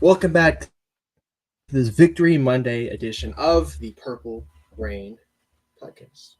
Welcome back to this Victory Monday edition of the Purple Rain Podcast.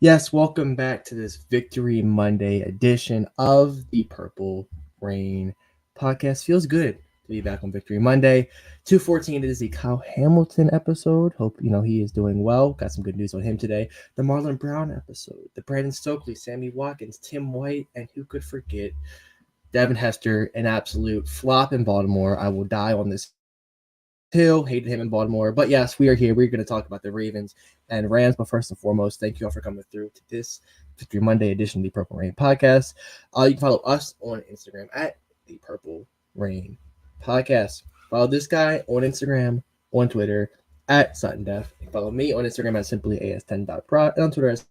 Yes, welcome back to this Victory Monday edition of the Purple Rain Podcast. Feels good to be back on Victory Monday. 214 is the Kyle Hamilton episode. Hope he is doing well. Got some good news on him today. The Marlon Brown episode. The Brandon Stokely, Sammy Watkins, Tim White, and who could forget Devin Hester, an absolute flop in Baltimore. I will die on this hill. Hated him in Baltimore. But yes, we are here. We're going to talk about the Ravens and Rams. But first and foremost, thank you all for coming through to this Victory Monday edition of the Purple Rain Podcast. You can follow us on Instagram at the Purple Rain Podcast. Follow this guy on Instagram, on Twitter at Sutton Def. Follow me on Instagram at simplyas10.pro and on Twitter at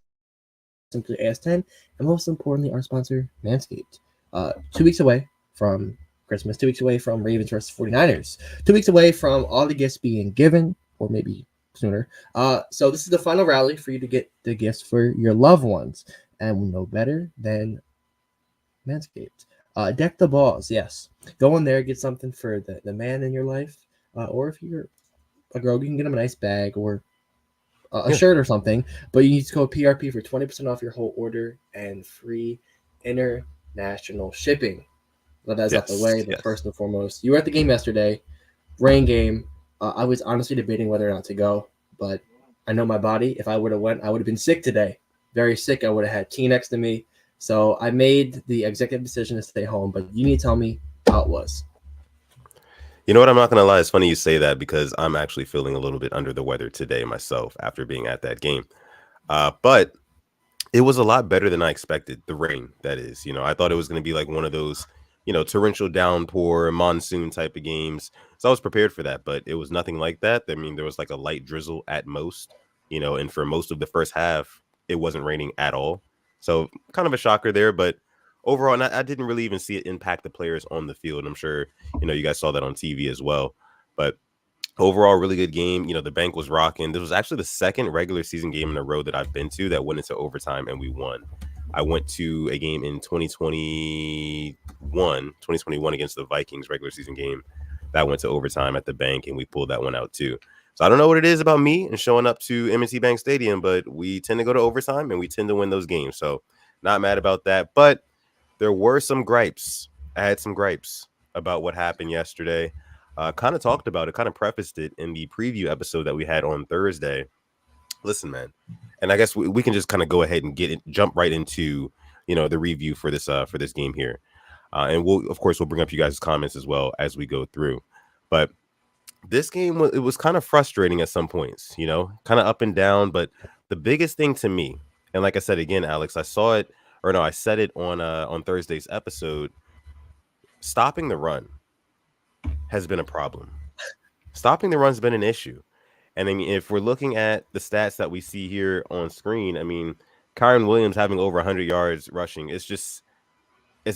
simplyas10. And most importantly, our sponsor, Manscaped. 2 weeks away from Christmas, 2 weeks away from Ravens versus 49ers, 2 weeks away from all the gifts being given, or maybe sooner. So this is the final rally for you to get the gifts for your loved ones. And we know better than Manscaped. Deck the balls, yes. Go in there, get something for the man in your life. Or if you're a girl, you can get them a nice bag or a shirt or something. But you need to go PRP for 20% off your whole order and free international shipping. Well, that's out the way, but first and foremost, you were at the game yesterday, rain game. I was honestly debating whether or not to go, but I know my body. If I would have went, I would have been sick today, very sick. I would have had tea next to me. So I made the executive decision to stay home, but you need to tell me how it was. You know what? I'm not going to lie. It's funny you say that because I'm actually feeling a little bit under the weather today myself after being at that game. But it was a lot better than I expected. The rain, that is. I thought it was going to be like one of those, torrential downpour, monsoon type of games. So I was prepared for that, but it was nothing like that. I mean, there was like a light drizzle at most, and for most of the first half, it wasn't raining at all. So kind of a shocker there, but overall, I didn't really even see it impact the players on the field. I'm sure, you guys saw that on TV as well, but overall, really good game. The bank was rocking. This was actually the second regular season game in a row that I've been to that went into overtime and we won. I went to a game in 2021 against the Vikings regular season game that went to overtime at the bank, and we pulled that one out too. So I don't know what it is about me and showing up to M&T Bank Stadium, but we tend to go to overtime and we tend to win those games. So not mad about that, but there were some gripes. I had some gripes about what happened yesterday. Kind of talked about it, kind of prefaced it in the preview episode that we had on Thursday. Listen, man, and I guess we can just kind of go ahead and jump right into the review for this game here, and we'll bring up you guys' comments as well as we go through. But this game it was kind of frustrating at some points, kind of up and down. But the biggest thing to me, and like I said again, Alex, I said it on Thursday's episode. Stopping the run has been a problem. Stopping the run's been an issue. And I mean, if we're looking at the stats that we see here on screen, I mean, Kyron Williams having over 100 yards rushing, it's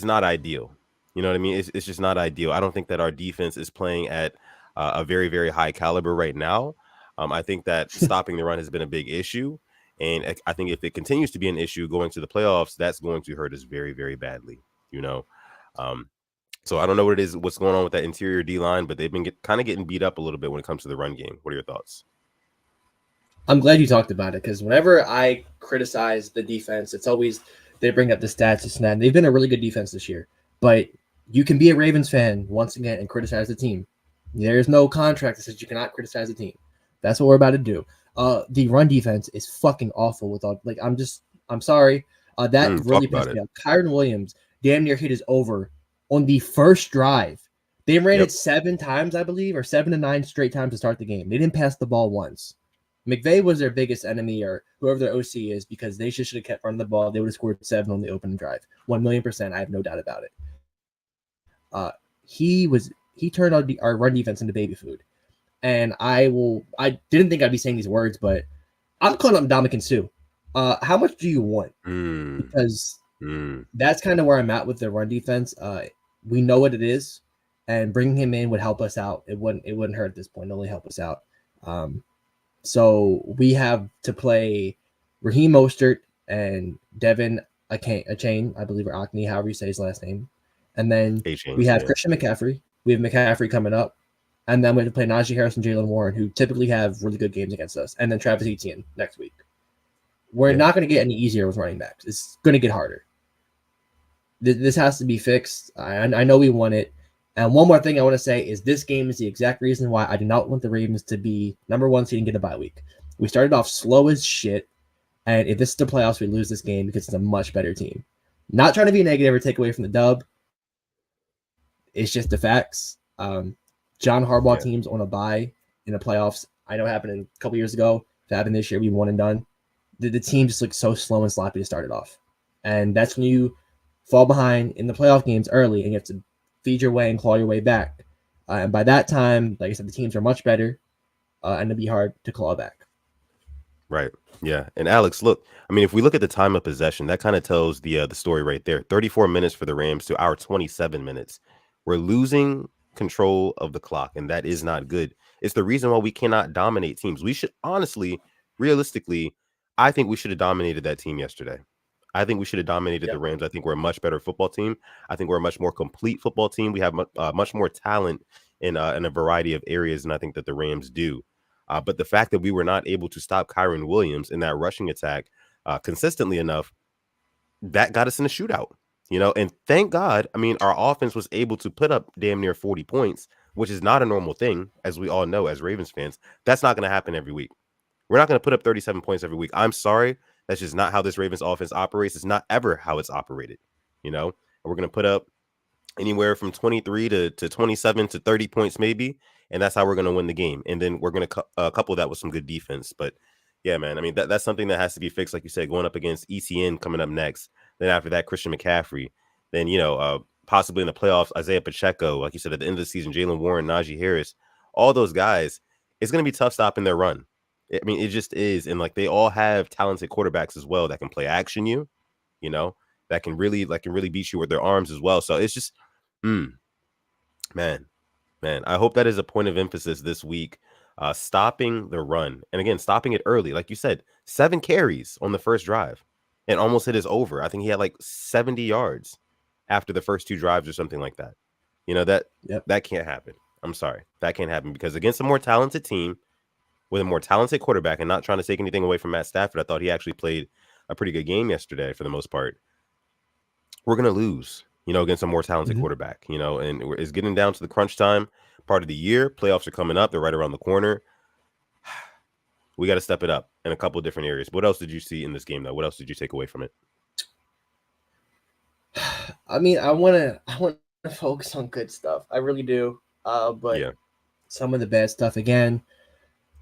not ideal. You know what I mean? It's just not ideal. I don't think that our defense is playing at a very, very high caliber right now. I think that stopping the run has been a big issue. And I think if it continues to be an issue going to the playoffs, that's going to hurt us very, very badly, So I don't know what it is, what's going on with that interior D-line, but they've been kind of getting beat up a little bit when it comes to the run game. What are your thoughts? I'm glad you talked about it because whenever I criticize the defense, it's always they bring up the stats, this and that. And they've been a really good defense this year. But you can be a Ravens fan once again and criticize the team. There's no contract that says you cannot criticize the team. That's what we're about to do. The run defense is fucking awful with all I'm sorry. That really pissed me off. Kyron Williams damn near hit his over on the first drive. They ran it 7 times, I believe, or 7 to 9 straight times to start the game. They didn't pass the ball once. McVay was their biggest enemy, or whoever their OC is, because they should have kept running the ball. They would have scored 7 on the opening drive. 1,000,000%. I have no doubt about it. He turned our run defense into baby food. And I didn't think I'd be saying these words, but I'm calling up Dominican Soo. How much do you want? Mm, Because mm, that's kind of where I'm at with the run defense. We know what it is, and bringing him in would help us out. It wouldn't hurt at this point. It'd only help us out. Um, so we have to play Raheem Mostert and Devin Achane, I believe, or Acne, however you say his last name. And then we A-Chain, have yeah. Christian McCaffrey. We have McCaffrey coming up. And then we have to play Najee Harris and Jalen Warren, who typically have really good games against us. And then Travis Etienne next week. We're Yeah. not going to get any easier with running backs. It's going to get harder. This has to be fixed. I know we want it. And one more thing I want to say is this game is the exact reason why I do not want the Ravens to be number 1 seed and get a bye week. We started off slow as shit, and if this is the playoffs, we lose this game because it's a much better team. Not trying to be negative or take away from the dub. It's just the facts. John Harbaugh Yeah. teams on a bye in the playoffs. I know it happened a couple years ago. If it happened this year, we won and done. The team just looks so slow and sloppy to start it off. And that's when you fall behind in the playoff games early and you have to feed your way and claw your way back. And by that time, like I said, the teams are much better and it'll be hard to claw back. Right. Yeah. And Alex, look, I mean, if we look at the time of possession, that kind of tells the story right there. 34 minutes for the Rams to our 27 minutes. We're losing control of the clock, and that is not good. It's the reason why we cannot dominate teams. We should honestly, realistically, I think we should have dominated that team yesterday. I think we should have dominated the Rams. I think we're a much better football team. I think we're a much more complete football team. We have much more talent in a variety of areas than I think that the Rams do. But the fact that we were not able to stop Kyron Williams in that rushing attack consistently enough, that got us in a shootout, and thank God, I mean, our offense was able to put up damn near 40 points, which is not a normal thing, as we all know, as Ravens fans. That's not going to happen every week. We're not going to put up 37 points every week. I'm sorry. That's just not how this Ravens offense operates. It's not ever how it's operated, and we're going to put up anywhere from 23 to 27 to 30 points maybe, and that's how we're going to win the game. And then we're going to couple that with some good defense. But yeah, man, I mean, that's something that has to be fixed, like you said, going up against ECN coming up next. Then after that, Christian McCaffrey. Then possibly in the playoffs, Isaiah Pacheco, like you said, at the end of the season, Jalen Warren, Najee Harris, all those guys. It's going to be tough stopping their run. I mean, it just is. And like, they all have talented quarterbacks as well that can play action that can really beat you with their arms as well. So it's just man, I hope that is a point of emphasis this week. Stopping the run, and again, stopping it early. Like you said, 7 carries on the first drive and almost hit his over. I think he had like 70 yards after the first 2 drives or something like that. That can't happen. I'm sorry. That can't happen, because against a more talented team with a more talented quarterback, and not trying to take anything away from Matt Stafford, I thought he actually played a pretty good game yesterday for the most part. We're going to lose, against a more talented quarterback, and it's getting down to the crunch time part of the year. Playoffs are coming up. They're right around the corner. We got to step it up in a couple of different areas. What else did you see in this game, though? What else did you take away from it? I mean, I want to focus on good stuff. I really do. But some of the bad stuff, again,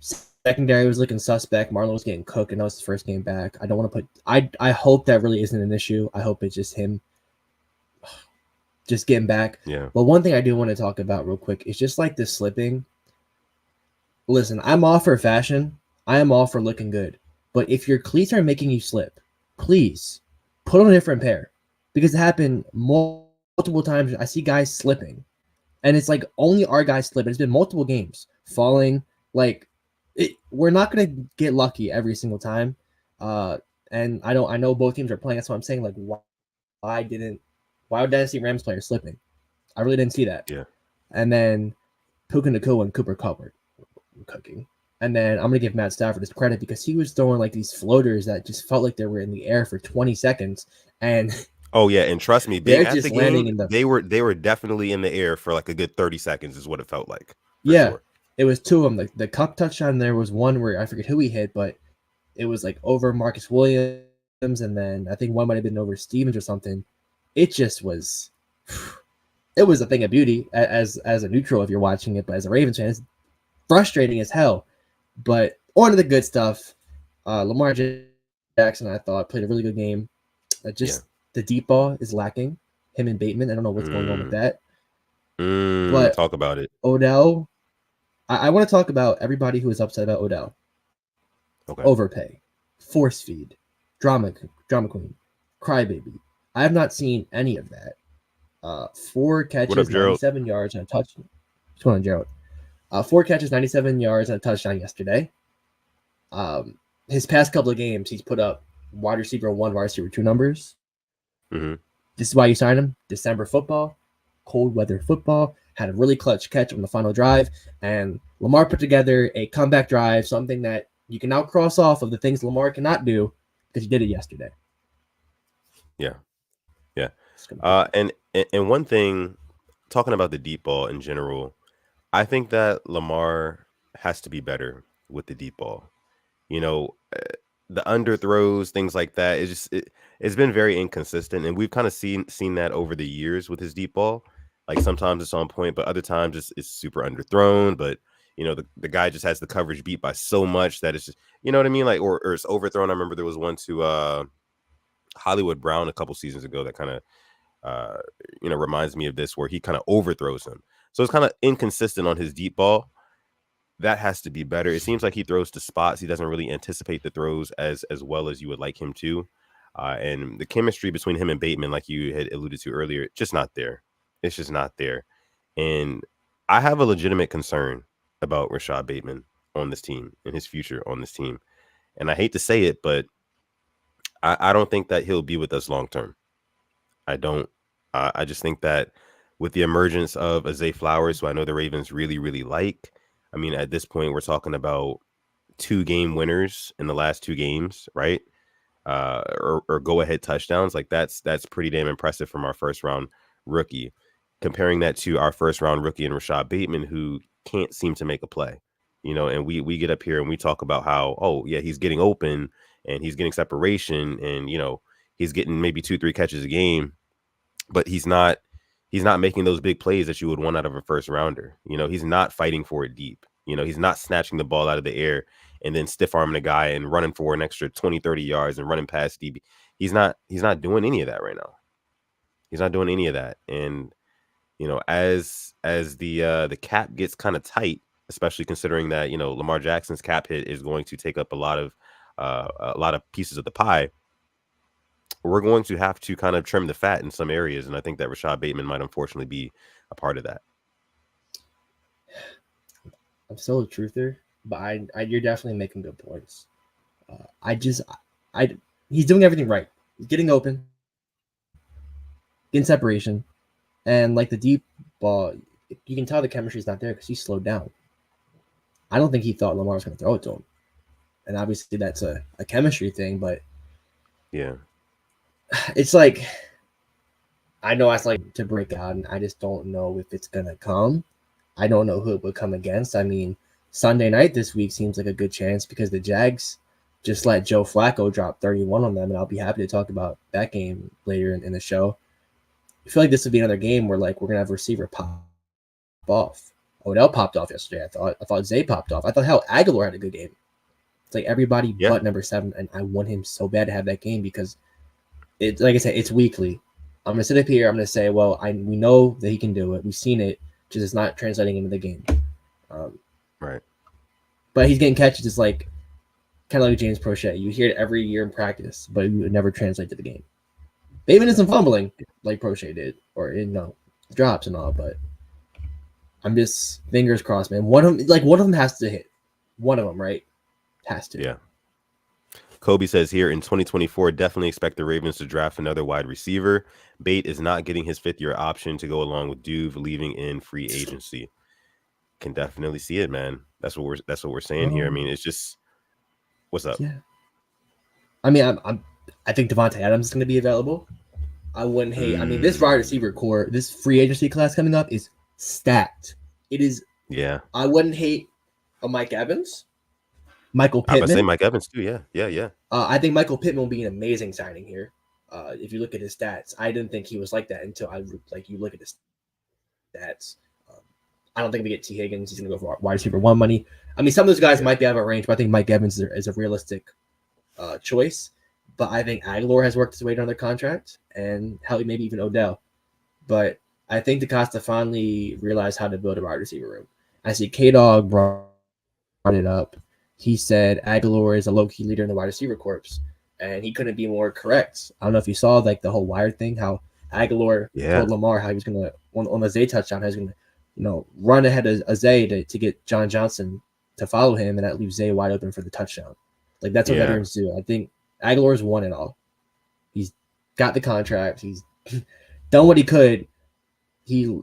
secondary was looking suspect. Marlon was getting cooked, and that was his first game back. I don't want to put – I hope that really isn't an issue. I hope it's just him just getting back. Yeah. But one thing I do want to talk about real quick is just like this slipping. Listen, I'm all for fashion. I am all for looking good. But if your cleats are making you slip, please put on a different pair, because it happened multiple times. I see guys slipping, and it's like only our guys slip. It's been multiple games falling. We're not going to get lucky every single time. And I know both teams are playing. That's what I'm saying. Like, why didn't I see Rams players slipping? I really didn't see that. Yeah. And then Puka Nacua and Cooper Kupp were cooking. And then I'm going to give Matt Stafford his credit, because he was throwing like these floaters that just felt like they were in the air for 20 seconds. And oh yeah, and trust me, being at the game, they were definitely in the air for like a good 30 seconds is what it felt like. Sure. It was 2 of them. The Kupp touchdown, there was one where I forget who he hit, but it was like over Marcus Williams, and then I think one might have been over Stevens or something. It just was it was a thing of beauty as a neutral if you're watching it, but as a Ravens fan, it's frustrating as hell. But on to the good stuff. Lamar Jackson, I thought, played a really good game. The deep ball is lacking. Him and Bateman, I don't know what's going on with that. But talk about it. Odell, I want to talk about everybody who is upset about Odell. Okay. overpay, force feed, drama queen, crybaby. I have not seen any of that. Four What up, catches, Gerald? 97 yards, and a touchdown. What's going on, Gerald? Four catches, 97 yards, and a touchdown yesterday. His past couple of games, he's put up wide receiver 1, wide receiver 2 numbers. Mm-hmm. This is why you sign him. December football, cold weather football, had a really clutch catch on the final drive, and Lamar put together a comeback drive, something that you can now cross off of the things Lamar cannot do because he did it yesterday. Yeah. Yeah. And one thing, talking about the deep ball in general, I think that Lamar has to be better with the deep ball. You know, the underthrows, things like that. It's been very inconsistent, and we've kind of seen that over the years with his deep ball. Like sometimes it's on point, but other times it's super underthrown. But the guy just has the coverage beat by so much that it's just, you know what I mean, like or it's overthrown. I remember there was one to Hollywood Brown a couple seasons ago that kind of reminds me of this, where he kind of overthrows him. So it's kind of inconsistent on his deep ball. That has to be better. It seems like he throws to spots. He doesn't really anticipate the throws as well as you would like him to. And the chemistry between him and Bateman, like you had alluded to earlier, just not there. It's just not there. And I have a legitimate concern about Rashad Bateman on this team and his future on this team. And I hate to say it, but I don't think that he'll be with us long term. I don't. I just think that with the emergence of Zay Flowers, who I know the Ravens really, really like. I mean, at this point, we're talking about 2-game winners in the last 2 games, right? Or go-ahead touchdowns. Like that's pretty damn impressive from our first-round rookie. Comparing that to our first-round rookie in Rashad Bateman, who can't seem to make a play. And we get up here and we talk about how, oh, yeah, he's getting open and he's getting separation and, he's getting maybe 2-3 catches a game, but he's not making those big plays that you would want out of a first rounder. He's not fighting for it deep. He's not snatching the ball out of the air and then stiff arming a guy and running for an extra 20-30 yards and running past DB. He's not doing any of that right now. He's not doing any of that. And as the cap gets kind of tight, especially considering that Lamar Jackson's cap hit is going to take up a lot of pieces of the pie, we're going to have to kind of trim the fat in some areas. And I think that Rashad Bateman might unfortunately be a part of that. I'm still a truther, but you're definitely making good points. He's doing everything right. He's getting open, getting separation, and like the deep ball, you can tell the chemistry's not there because he's slowed down. I don't think he thought Lamar was going to throw it to him. And obviously that's a chemistry thing, but yeah, it's like, I know I like to break out, and I just don't know if it's going to come. I don't know who it would come against. I mean, Sunday night this week seems like a good chance because the Jags just let Joe Flacco drop 31 on them, and I'll be happy to talk about that game later in the show. I feel like this would be another game where like we're gonna have a receiver pop off. Odell popped off yesterday. I thought Zay popped off. I thought hell Aguilar had a good game. It's like everybody but number 7, and I want him so bad to have that game because it, like I said, it's weekly. I'm gonna sit up here. I'm gonna say, well, we know that he can do it. We've seen it. Just it's not translating into the game. Right. But he's getting catches. It's like kind of like James Prochet. You hear it every year in practice, but it would never translate to the game. Bateman isn't fumbling like Prochet did, or drops and all. But I'm just fingers crossed, man. One of them has to hit. One of them, right? Has to. Yeah. Kobe says here in 2024, definitely expect the Ravens to draft another wide receiver. Bate is not getting his 5th-year option to go along with Duve leaving in free agency. Can definitely see it, man. That's what we're saying here. I mean, it's just, what's up? Yeah. I mean, I think Devontae Adams is going to be available. I wouldn't hate. I mean, this wide receiver core, this free agency class coming up is stacked. It is. Yeah. I wouldn't hate a Mike Evans. Michael Pittman. I would say Mike Evans too. Yeah. I think Michael Pittman will be an amazing signing here. If you look at his stats, I didn't think he was like that until you look at his stats. I don't think we get T. Higgins. He's going to go for wide receiver 1 money. I mean, some of those guys might be out of range, but I think Mike Evans is a realistic choice. But I think Aguilar has worked his way down their contract, and hell, maybe even Odell. But I think DaCosta finally realized how to build a wide receiver room. I see K-Dog brought it up. he said Aguilar is a low-key leader in the wide receiver corps, and he couldn't be more correct. I don't know if you saw like the whole Wired thing, how Aguilar Yeah. told Lamar how he was gonna on the Zay touchdown, how he was gonna run ahead of Zay to get John Johnson to follow him, and that leaves Zay wide open for the touchdown. Like that's what Yeah. veterans do. I think Aguilar's won it all. He's got the contract. He's done what he could. He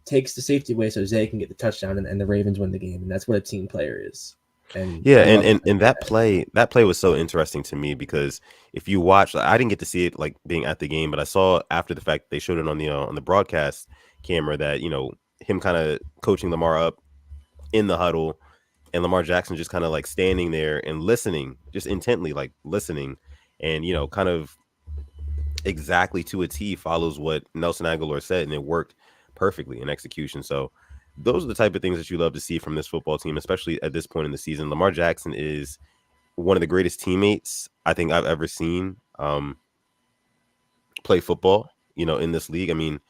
takes the safety away so Zay can get the touchdown, and the Ravens win the game. And that's what a team player is. And Yeah, I and, love and that. and that play was so interesting to me because if you watch, I didn't get to see it like being at the game, but I saw after the fact they showed it on the broadcast camera that him kind of coaching Lamar up in the huddle, and Lamar Jackson just kind of like standing there and listening, just intently like listening, and kind of exactly to a T follows what Nelson Aguilar said, and it worked perfectly in execution. So those are the type of things that you love to see from this football team, especially at this point in the season. Lamar Jackson is one of the greatest teammates I think I've ever seen play football, in this league. I mean,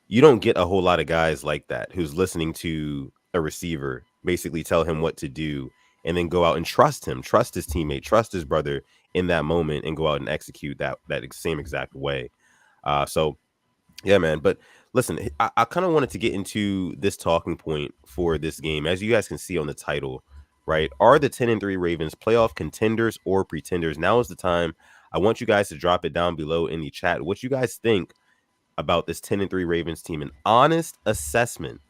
you don't get a whole lot of guys like that who's listening to a receiver basically tell him what to do and then go out and trust him, trust his teammate, trust his brother in that moment and go out and execute that same exact way. So yeah, man. But listen, I kind of wanted to get into this talking point for this game. As you guys can see on the title, right? Are the 10-3 Ravens playoff contenders or pretenders? Now is the time. I want you guys to drop it down below in the chat. What you guys think about this 10-3 Ravens team? An honest assessment.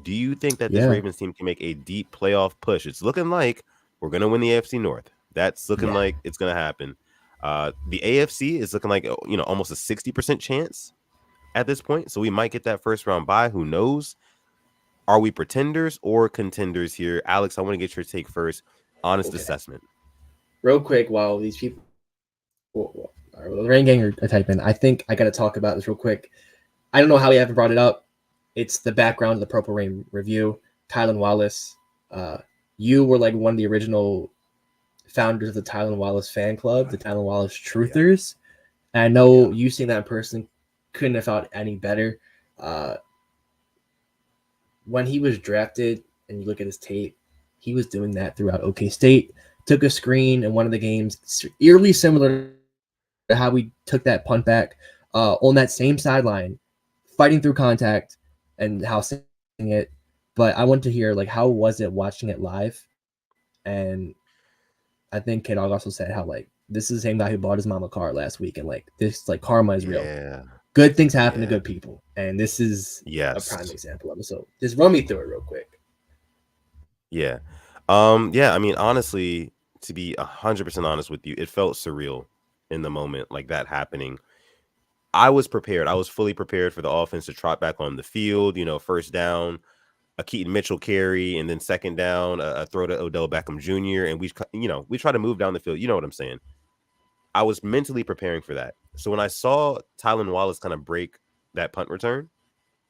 Do you think that this Yeah. Ravens team can make a deep playoff push? It's looking like we're going to win the AFC North. That's looking like it's going to happen. The AFC is looking like, almost a 60% chance at this point. So we might get that first round bye. Who knows? Are we pretenders or contenders here? Alex, I want to get your take first. Honest assessment. Real quick, while these people, the Rain Gang are typing, I think I got to talk about this real quick. I don't know how we haven't brought it up. It's the background of the Purple Rain review. Tylan Wallace, you were like one of the original founders of the Tylan Wallace fan club, the Tylan Wallace Truthers. And I know you seeing that in person couldn't have felt any better. When he was drafted and you look at his tape, he was doing that throughout OK State. Took a screen in one of the games, eerily similar to how we took that punt back on that same sideline, fighting through contact and how saying it. But I want to hear, like, how was it watching it live? And I think Kid also said how, like, this is the same guy who bought his mom a car last week, and like this, like, karma is real. Good things happen to good people, and this is a prime example of it. So just run me through it real quick. Yeah. I mean, honestly, to be 100% honest with you, it felt surreal in the moment, like that happening. I was prepared. I was fully prepared for the offense to trot back on the field, first down, a Keaton Mitchell carry, and then second down, a throw to Odell Beckham Jr. And we try to move down the field. You know what I'm saying? I was mentally preparing for that. So when I saw Tylan Wallace kind of break that punt return,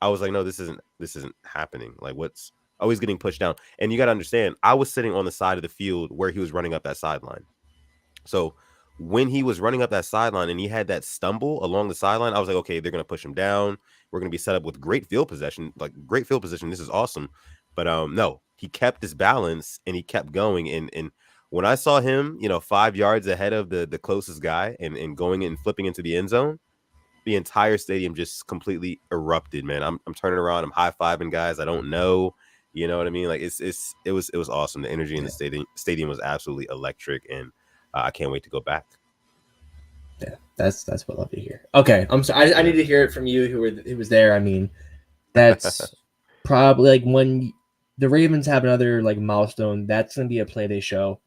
I was like, no, this isn't happening. Like, what's always getting pushed down? And you got to understand, I was sitting on the side of the field where he was running up that sideline. So when he was running up that sideline and he had that stumble along the sideline, I was like, okay, they're going to push him down. We're going to be set up with great field position. This is awesome. But no, he kept his balance and he kept going. And when I saw him, 5 yards ahead of the closest guy and going and flipping into the end zone, the entire stadium just completely erupted, man. I'm turning around, I'm high-fiving guys I don't know. You know what I mean? Like it was awesome. The energy in the stadium was absolutely electric, and I can't wait to go back. Yeah, that's what I love to hear. Okay, I'm sorry. I need to hear it from you who was there. I mean, that's probably like when the Ravens have another like milestone. That's gonna be a play day show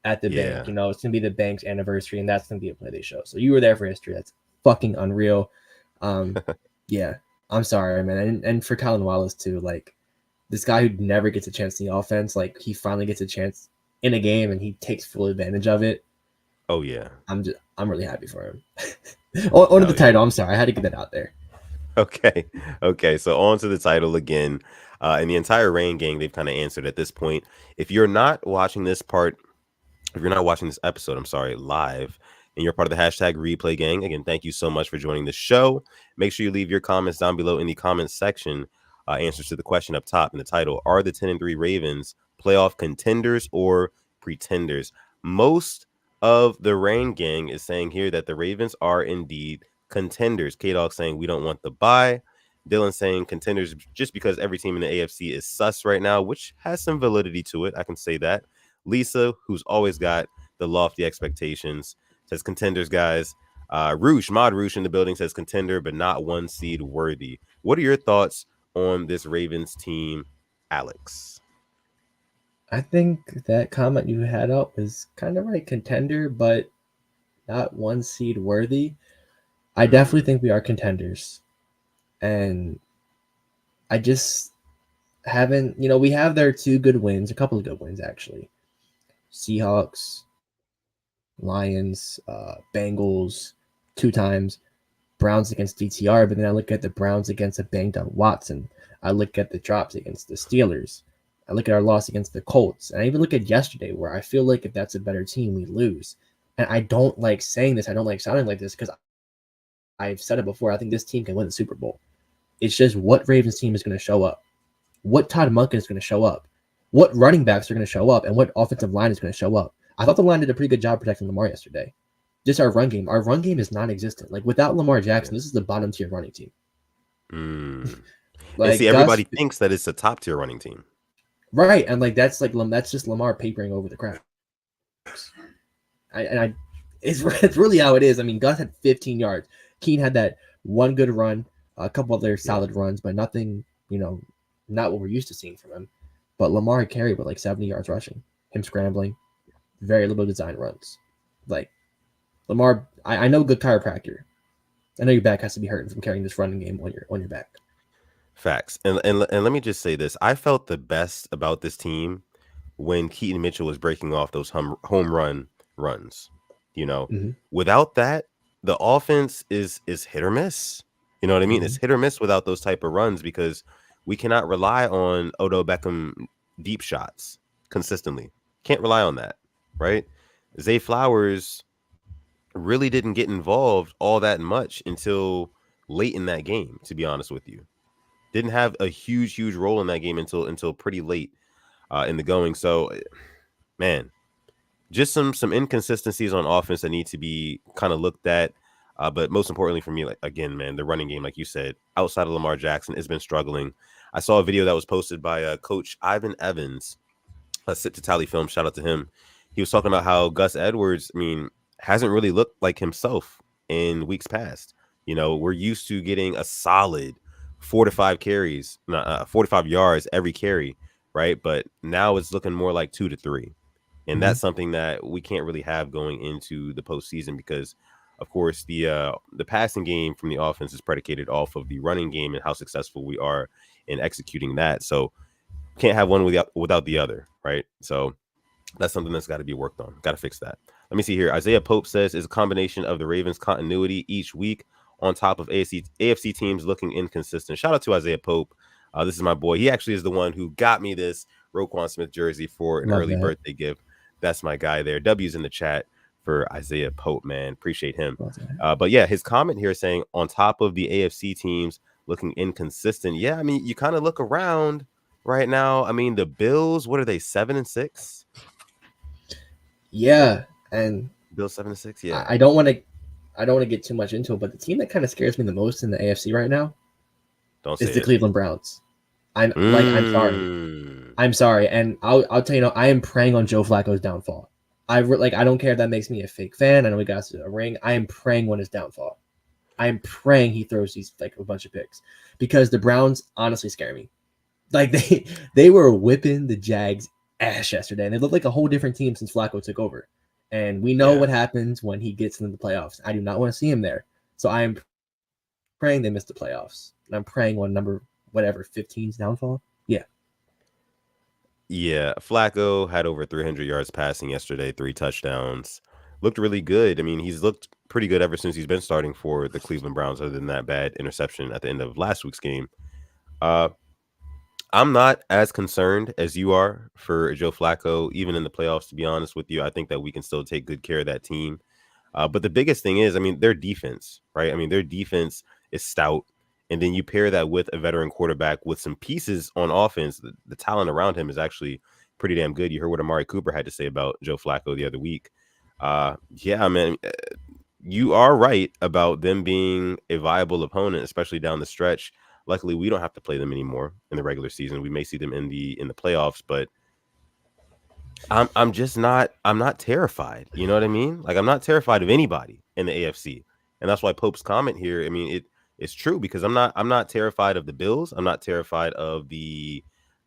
at the bank. It's gonna be the bank's anniversary, and that's gonna be a play day show. So you were there for history. That's fucking unreal. Yeah, I'm sorry, man. And for Tylan Wallace too, like this guy who never gets a chance in the offense, like he finally gets a chance in a game and he takes full advantage of it. Oh yeah. I'm really happy for him. on to the title. I'm sorry, I had to get that out there. Okay. So on to the title again. And the entire Rain Gang, they've kind of answered at this point. If you're not watching this episode, I'm sorry, live, and you're part of the hashtag replay gang, again, thank you so much for joining the show. Make sure you leave your comments down below in the comments section. Answers to the question up top in the title: are the 10-3 Ravens playoff contenders or pretenders. Most of the Rain Gang is saying here that the Ravens are indeed contenders. K-Dog saying we don't want the bye. Dylan saying contenders just because every team in the AFC is sus right now, which has some validity to it. I can say that. Lisa, who's always got the lofty expectations, says contenders, guys. Mod Roosh in the building says contender, but not one seed worthy. What are your thoughts on this Ravens team, Alex? I think that comment you had up was kind of right, contender, but not one seed worthy. I definitely think we are contenders. And I just haven't, we have their 2 good wins, a couple of good wins actually. Seahawks, Lions, Bengals 2 times, Browns against DTR, but then I look at the Browns against a banged up Watson. I look at the drops against the Steelers. I look at our loss against the Colts. And I even look at yesterday where I feel like if that's a better team, we lose. And I don't like saying this. I don't like sounding like this because I've said it before. I think this team can win the Super Bowl. It's just what Ravens team is going to show up. What Todd Monken is going to show up. What running backs are going to show up. And what offensive line is going to show up. I thought the line did a pretty good job protecting Lamar yesterday. Just our run game. Our run game is non-existent. Like, without Lamar Jackson, this is the bottom tier running team. Like, and see, everybody thinks that it's a top tier running team. Right. And that's just Lamar papering over the cracks. It's really how it is. I mean, Gus had 15 yards. Keen had that one good run, a couple other solid runs, but nothing, not what we're used to seeing from him. But Lamar carried with 70 yards rushing, him scrambling, very little design runs. Lamar, I know good chiropractor. I know your back has to be hurting from carrying this running game on your back. Facts. And let me just say this. I felt the best about this team when Keaton Mitchell was breaking off those home run runs. Without that, the offense is hit or miss. You know what I mean? It's hit or miss without those type of runs because we cannot rely on Odell Beckham deep shots consistently. Can't rely on that, right? Zay Flowers really didn't get involved all that much until late in that game, to be honest with you. Didn't have a huge role in that game until pretty late in the going. So, man, just some inconsistencies on offense that need to be kind of looked at. But most importantly for me, again, man, the running game, like you said, outside of Lamar Jackson, has been struggling. I saw a video that was posted by Coach Ivan Evans, a Sit to Tally film. Shout out to him. He was talking about how Gus Edwards, hasn't really looked like himself in weeks past. We're used to getting a solid 4 to 5 carries, 4 to 5 yards every carry, right? But now it's looking more like 2 to 3. And that's something that we can't really have going into the postseason because, of course, the passing game from the offense is predicated off of the running game and how successful we are in executing that. So can't have one without the other, right? So that's something that's got to be worked on. Got to fix that. Let me see here. Isaiah Pope says it's a combination of the Ravens' continuity each week on top of AFC teams looking inconsistent. Shout out to Isaiah Pope. This is my boy. He actually is the one who got me this Roquan Smith jersey for an early birthday gift. That's my guy there. W's in the chat for Isaiah Pope, man. Appreciate him. But yeah, his comment here saying on top of the AFC teams looking inconsistent. Yeah, you kind of look around right now. The Bills, what are they, 7-6? Yeah, and Bills 7-6. Yeah, I don't want to get too much into it, but the team that kind of scares me the most in the AFC right now is the Cleveland Browns. I'm sorry, and I'll tell you, I am praying on Joe Flacco's downfall. I don't care if that makes me a fake fan. I know he got a ring. I am praying on his downfall. I am praying he throws these a bunch of picks because the Browns honestly scare me. They were whipping the Jags ass yesterday, and they look like a whole different team since Flacco took over. And we know what happens when he gets into the playoffs. I do not want to see him there. So I am praying they miss the playoffs. And I'm praying on number 15's downfall. Yeah, Flacco had over 300 yards passing yesterday, 3 touchdowns. Looked really good. He's looked pretty good ever since he's been starting for the Cleveland Browns, other than that bad interception at the end of last week's game. I'm not as concerned as you are for Joe Flacco, even in the playoffs, to be honest with you. I think that we can still take good care of that team. But the biggest thing is, their defense, right? Their defense is stout. And then you pair that with a veteran quarterback with some pieces on offense. The talent around him is actually pretty damn good. You heard what Amari Cooper had to say about Joe Flacco the other week. Yeah, man, you are right about them being a viable opponent, especially down the stretch. Luckily, we don't have to play them anymore in the regular season. We may see them in the playoffs, but I'm not terrified. You know what I mean? Like, I'm not terrified of anybody in the AFC. And that's why Pope's comment here, I mean, it's true, because I'm not terrified of the Bills. I'm not terrified of the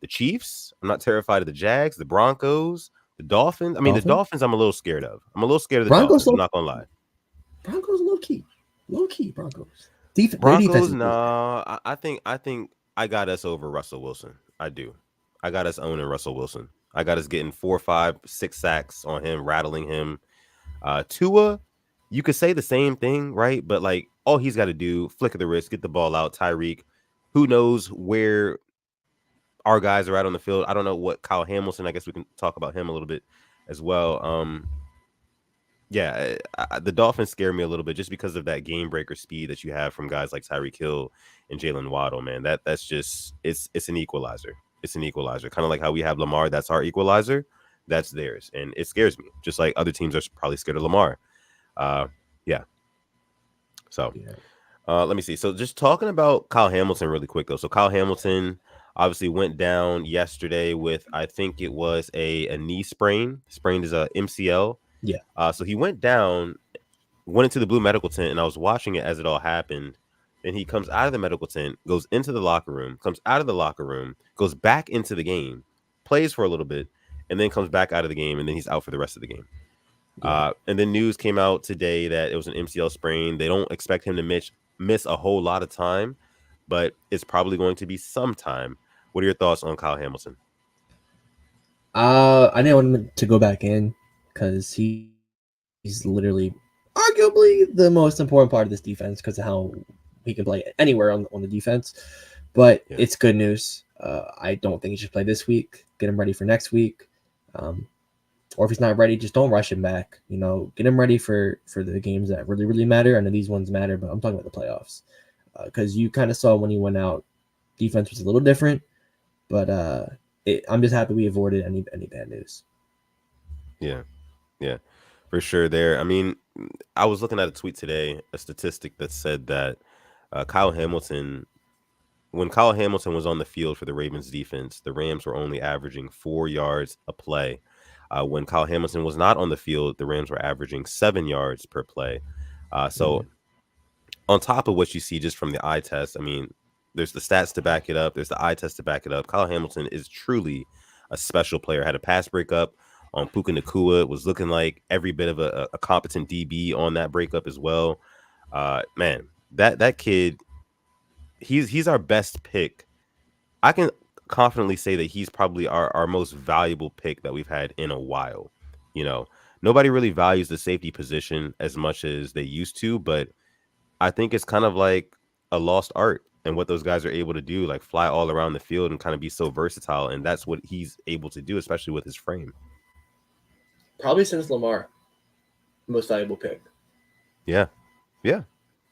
Chiefs. I'm not terrified of the Jags, the Broncos, the Dolphins. I mean, the Dolphins, Dolphins I'm a little scared of. I'm a little scared of the Broncos, Dolphins. I'm not gonna lie. Broncos, low key Broncos. Their defense Broncos, is good. nah. I think I got us over Russell Wilson. I do. I got us owning Russell Wilson. I got us getting 4, 5, 6 sacks on him, rattling him. Tua, you could say the same thing, right? But like, all he's got to do, flick of the wrist, get the ball out. Tyreek, who knows where our guys are out on the field? I don't know what Kyle Hamilton. I guess we can talk about him a little bit as well. Yeah, the Dolphins scare me a little bit just because of that game breaker speed that you have from guys like Tyreek Hill and Jalen Waddle. Man, that's just it's an equalizer. It's an equalizer, kind of like how we have Lamar. That's our equalizer. That's theirs, and it scares me. Just like other teams are probably scared of Lamar. Yeah. So, let me see. So, just talking about Kyle Hamilton really quick though. So, Kyle Hamilton obviously went down yesterday with, I think it was a knee sprain. Sprained is a MCL. Yeah. So he went down, went into the blue medical tent, and I was watching it as it all happened. Then he comes out of the medical tent, goes into the locker room, comes out of the locker room, goes back into the game, plays for a little bit, and then comes back out of the game, and then he's out for the rest of the game. Yeah. And then news came out today that it was an MCL sprain. They don't expect him to miss a whole lot of time, but it's probably going to be some time. What are your thoughts on Kyle Hamilton? I didn't want him to go back in because he's literally arguably the most important part of this defense because of how he can play anywhere on the defense. But It's good news. I don't think he should play this week. Get him ready for next week. Or if he's not ready, just don't rush him back. You know, get him ready for the games that really, really matter. I know these ones matter, but I'm talking about the playoffs. Because you kind of saw when he went out, defense was a little different. But I'm just happy we avoided any bad news. Yeah, for sure. There. I mean, I was looking at a tweet today, a statistic that said that Kyle Hamilton, when Kyle Hamilton was on the field for the Ravens defense, the Rams were only averaging 4 yards a play. When Kyle Hamilton was not on the field, the Rams were averaging 7 yards per play. So on top of what you see just from the eye test, I mean, there's the stats to back it up. There's the eye test to back it up. Kyle Hamilton is truly a special player. Had a pass breakup on Puka Nacua. Was looking like every bit of a competent DB on that breakup as well. Man, that kid, he's our best pick. I can confidently say that he's probably our most valuable pick that we've had in a while. You know, nobody really values the safety position as much as they used to, but I think it's kind of like a lost art and what those guys are able to do, like fly all around the field and kind of be so versatile. And that's what he's able to do, especially with his frame. Probably since Lamar, most valuable pick. Yeah.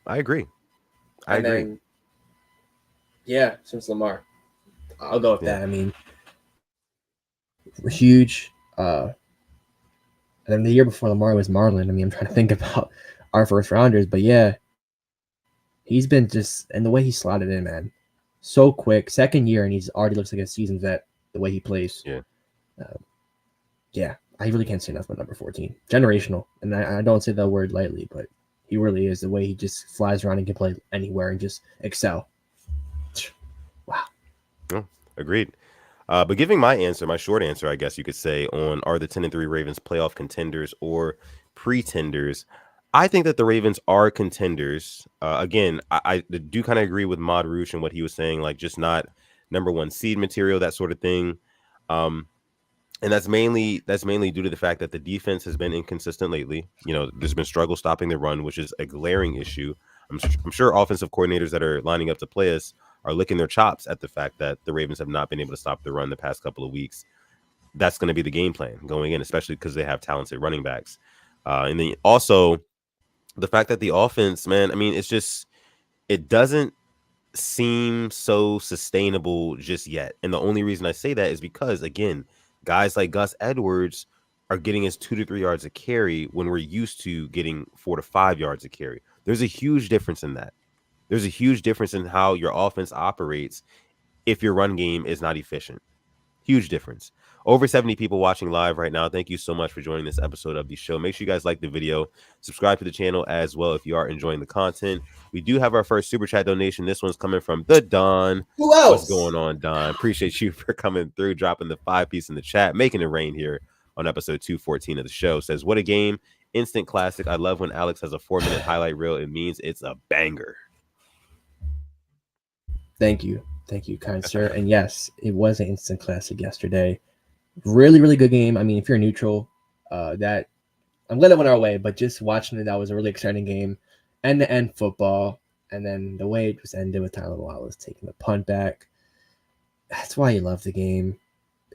I agree. Yeah, since Lamar. I'll go with that. I mean, huge. And then the year before Lamar was Marlon. I mean, I'm trying to think about our first rounders, but yeah, he's been just, and the way he slotted in, man, so quick. Second year, and he's already looks like a seasoned vet. The way he plays. Yeah. I really can't say enough about number 14. Generational, and I don't say that word lightly, but he really is. The way he just flies around and can play anywhere and just excel. Wow. Oh, agreed. But giving my answer, my short answer, I guess you could say, on are the 10-3 Ravens playoff contenders or pretenders? I think that the Ravens are contenders. Again, I do kind of agree with Mod Roosh and what he was saying, like just not number one seed material, that sort of thing. And that's mainly due to the fact that the defense has been inconsistent lately. You know, there's been struggle stopping the run, which is a glaring issue. I'm sure offensive coordinators that are lining up to play us are licking their chops at the fact that the Ravens have not been able to stop the run the past couple of weeks. That's going to be the game plan going in, especially because they have talented running backs. And then also the fact that the offense, man, I mean, it doesn't seem so sustainable just yet. And the only reason I say that is because, again, guys like Gus Edwards are getting us 2 to 3 yards a carry when we're used to getting 4 to 5 yards a carry. There's a huge difference in that. There's a huge difference in how your offense operates if your run game is not efficient. Huge difference. Over 70 people watching live right now. Thank you so much for joining this episode of the show. Make sure you guys like the video, subscribe to the channel as well if you are enjoying the content. We do have our first super chat donation. This one's coming from the Don. Who What's else? going on, Don? Appreciate you for coming through, dropping the 5-piece in the chat, making it rain here on episode 214 of the show. Says, what a game. Instant classic. I love when Alex has a 4-minute highlight reel. It means it's a banger. Thank you, kind sir. And yes, it was an instant classic yesterday. Really, really good game. I mean, if you're neutral, that I'm glad it went our way, but just watching it, that was a really exciting game. End-to-end football, and then the way it was ended with Tylan Wallace taking the punt back. That's why you love the game.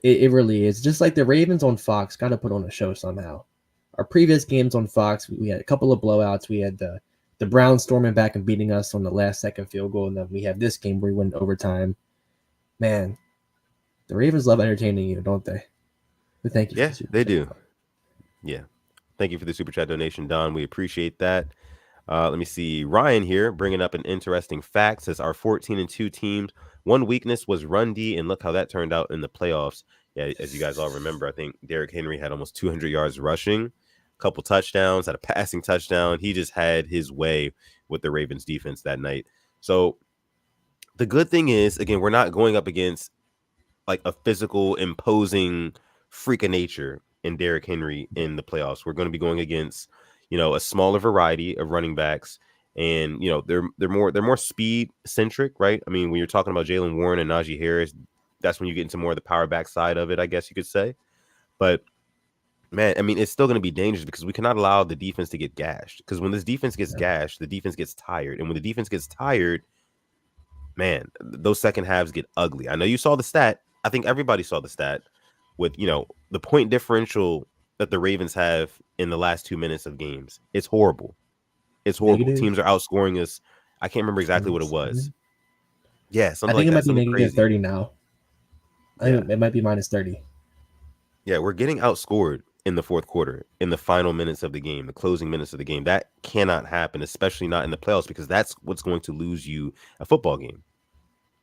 It really is. Just like the Ravens on Fox, got to put on a show somehow. Our previous games on Fox, we had a couple of blowouts. We had the Browns storming back and beating us on the last-second field goal, and then we have this game where we went overtime. Man, the Ravens love entertaining you, don't they? But thank you. Yeah, they do. Yeah. Thank you for the super chat donation, Don. We appreciate that. Let me see. Ryan here bringing up an interesting fact. Says our 14-2 teams, one weakness was run D, and look how that turned out in the playoffs. Yeah, as you guys all remember, I think Derrick Henry had almost 200 yards rushing, a couple touchdowns, had a passing touchdown. He just had his way with the Ravens defense that night. So the good thing is, again, we're not going up against like a physical, imposing freak of nature in Derrick Henry in the playoffs. We're going to be going against, a smaller variety of running backs, and they're more speed centric, right? I mean, when you're talking about Jaylen Warren and Najee Harris, that's when you get into more of the power back side of it, I guess you could say. But man, I mean, it's still going to be dangerous because we cannot allow the defense to get gashed. Because when this defense gets gashed, the defense gets tired, and when the defense gets tired, man, those second halves get ugly. I know you saw the stat. I think everybody saw the stat with, the point differential that the Ravens have in the last 2 minutes of games. It's horrible. It's horrible. Negative. Teams are outscoring us. I can't remember exactly what it was. Yeah, something I think like it that. might be negative crazy. 30 now. I think it might be minus 30. Yeah, we're getting outscored in the fourth quarter, in the final minutes of the game, the closing minutes of the game. That cannot happen, especially not in the playoffs, because that's what's going to lose you a football game.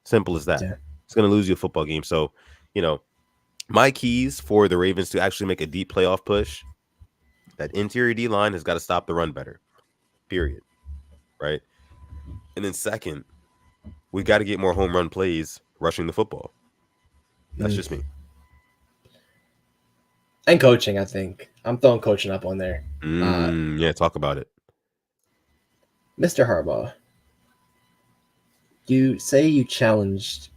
Simple as that. Yeah. It's going to lose you a football game. So, my keys for the Ravens to actually make a deep playoff push, that interior D line has got to stop the run better, period. Right? And then second, we got to get more home run plays rushing the football. That's just me. And coaching, I think. I'm throwing coaching up on there. Yeah, talk about it. Mr. Harbaugh, you say you challenged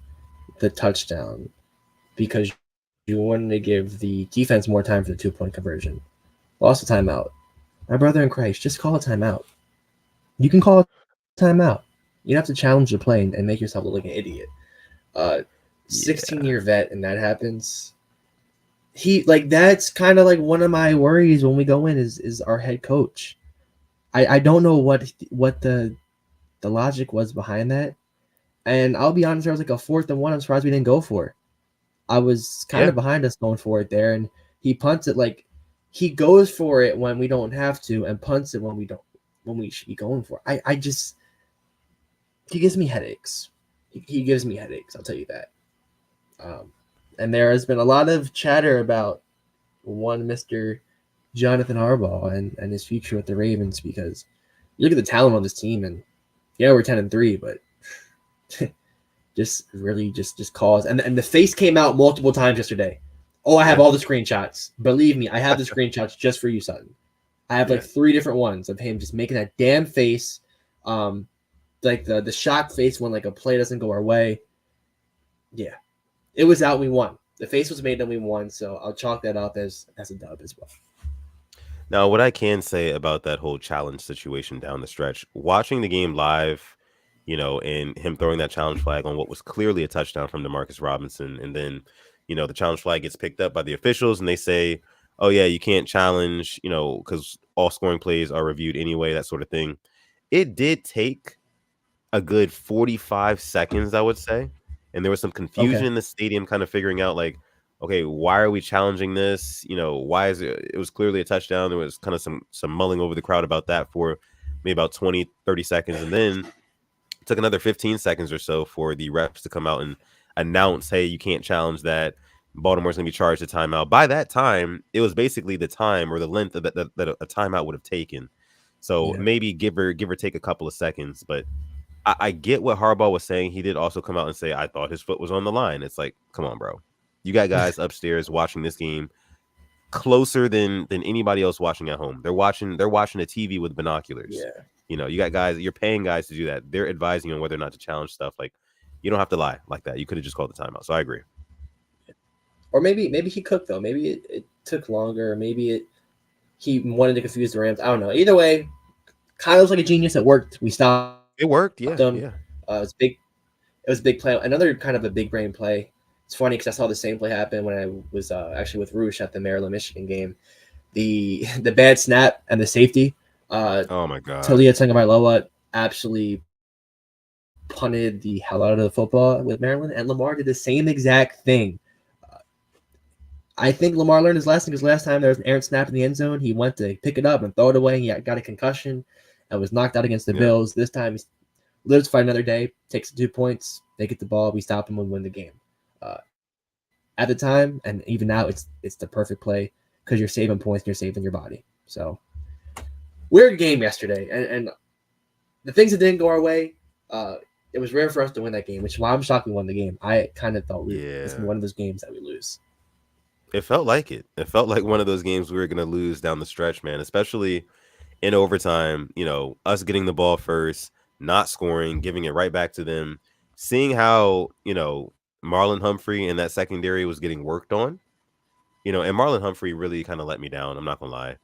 the touchdown because you wanted to give the defense more time for the 2-point conversion. Lost a timeout. My brother in Christ, just call a timeout. You can call a timeout. You have to challenge the play and make yourself look like an idiot. 16-year vet, and that happens. That's kind of like one of my worries when we go in is our head coach. I don't know what the logic was behind that. And I'll be honest, there was like a 4th and 1. I'm surprised we didn't go for it. I was kind of behind us going for it there, and he punts it like he goes for it when we don't have to, and punts it when we should be going for it. He gives me headaches. He gives me headaches, I'll tell you that. And there has been a lot of chatter about one Mr. Jonathan Harbaugh and his future with the Ravens, because you look at the talent on this team, and yeah, we're 10-3, but just cause. And the face came out multiple times yesterday. Oh, I have all the screenshots. Believe me, I have the screenshots just for you, Sutton. I have like 3 different ones of him just making that damn face, like the shock face when like a play doesn't go our way. Yeah, it was out. We won. The face was made and we won. So I'll chalk that up as a dub as well. Now, what I can say about that whole challenge situation down the stretch, watching the game live, and him throwing that challenge flag on what was clearly a touchdown from DeMarcus Robinson, and then, the challenge flag gets picked up by the officials, and they say, oh, yeah, you can't challenge, because all scoring plays are reviewed anyway, that sort of thing. It did take a good 45 seconds, I would say. And there was some confusion in the stadium kind of figuring out like, okay, why are we challenging this? Why is it? It was clearly a touchdown. There was kind of some mulling over the crowd about that for maybe about 20, 30 seconds. And then it took another 15 seconds or so for the refs to come out and announce, hey, you can't challenge that. Baltimore's going to be charged a timeout. By that time, it was basically the time or the length of that a timeout would have taken. So Yeah. maybe give or take a couple of seconds. But I get what Harbaugh was saying. He did also come out and say, I thought his foot was on the line. It's like, come on, bro. You got guys upstairs watching this game closer than anybody else watching at home. They're watching a TV with binoculars. Yeah. You got guys, you're paying guys to do that. They're advising you on whether or not to challenge stuff. Like, you don't have to lie like that. You could have just called the timeout. So I agree. Or maybe he cooked though. Maybe it took longer. Maybe he wanted to confuse the Rams. I don't know. Either way, Kyle's like a genius. It worked. We stopped him. It worked. Yeah. It Yeah. was big. It was a big play. Another kind of a big brain play. It's funny because I saw the same play happen when I was actually with Roosh at the Maryland Michigan game. The bad snap and the safety. Oh my God. Talia Tagovailoa absolutely punted the hell out of the football with Maryland, and Lamar did the same exact thing. I think Lamar learned his lesson because last time there was an errant snap in the end zone, he went to pick it up and throw it away. He got a concussion and was knocked out against the Bills. This time, he lives to fight another day, takes 2 points, they get the ball, we stop him and win the game. At the time, and even now, it's the perfect play because you're saving points and you're saving your body. So, weird game yesterday. And the things that didn't go our way, it was rare for us to win that game, which is why I'm shocked we won the game. I kind of thought this was one of those games that we lose. It felt like it. It felt like one of those games we were going to lose down the stretch, man, especially in overtime. Us getting the ball first, not scoring, giving it right back to them, seeing how, Marlon Humphrey and that secondary was getting worked on, and Marlon Humphrey really kind of let me down. I'm not going to lie.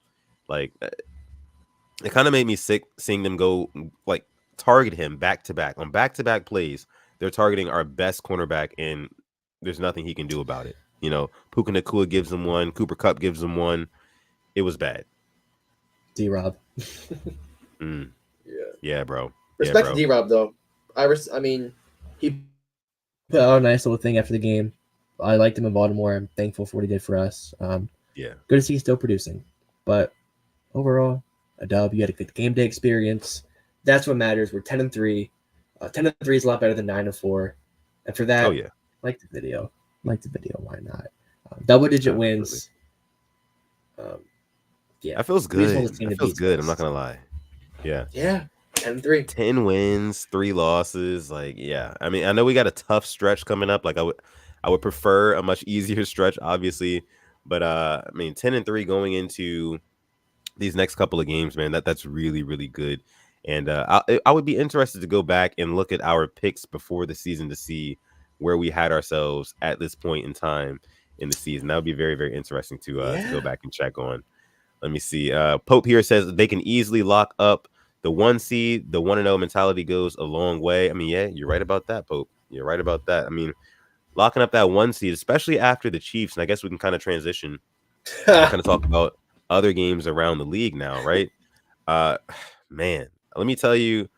Like, it kind of made me sick seeing them go, like, target him back to back plays. They're targeting our best cornerback, and there's nothing he can do about it. Puka Nacua gives him one. Cooper Kupp gives him one. It was bad. D-Rob. Yeah, bro. Respect to D-Rob, though. I mean, he put out a nice little thing after the game. I liked him in Baltimore. I'm thankful for what he did for us. Yeah. Good to see he's still producing. But overall, a dub. You had a good game day experience. That's what matters. We're 10-3. 10-3 is a lot better than 9-4. And for that, like the video. Why not? Double-digit wins. That feels good. That feels good. I'm not gonna lie. Yeah. 10-3. 10 wins, 3 losses. Like, yeah. I mean, I know we got a tough stretch coming up. Like, I would prefer a much easier stretch, obviously. But I mean, 10-3 going into these next couple of games, man. That's really, really good. And I would be interested to go back and look at our picks before the season to see where we had ourselves at this point in time in the season. That would be very, very interesting to go back and check on. Let me see. Pope here says they can easily lock up the 1 seed. The 1-0 mentality goes a long way. I mean, yeah, you're right about that, Pope. You're right about that. I mean, locking up that 1 seed, especially after the Chiefs, and I guess we can kind of transition, kind of talk about other games around the league now, right? Man, let me tell you,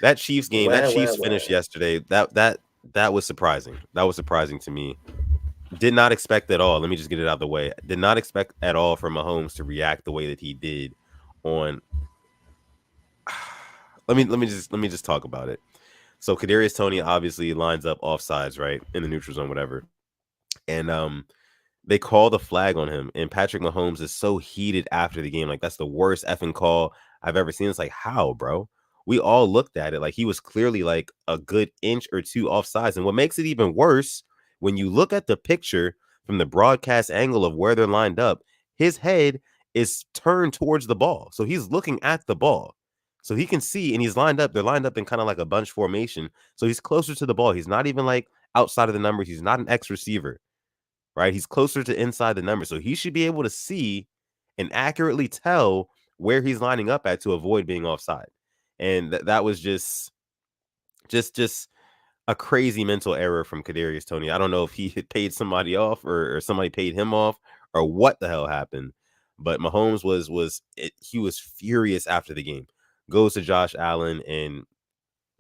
that Chiefs game, that Chiefs finish yesterday, that was surprising. That was surprising to me. Did not expect at all. Let me just get it out of the way. Did not expect at all for Mahomes to react the way that he did on. Let me just talk about it. So Kadarius Toney obviously lines up offsides, right, in the neutral zone, whatever, and they call the flag on him, and Patrick Mahomes is so heated after the game, like that's the worst effing call I've ever seen. It's like, how, bro? We all looked at it like he was clearly like a good inch or two offsides, and what makes it even worse, when you look at the picture from the broadcast angle of where they're lined up, his head is turned towards the ball, so he's looking at the ball. So he can see, and he's lined up. They're lined up in kind of like a bunch formation. So he's closer to the ball. He's not even like outside of the numbers. He's not an X receiver, right? He's closer to inside the numbers. So he should be able to see and accurately tell where he's lining up at to avoid being offside. And that was just a crazy mental error from Kadarius Toney. I don't know if he had paid somebody off or somebody paid him off or what the hell happened. But Mahomes he was furious after the game. Goes to Josh Allen and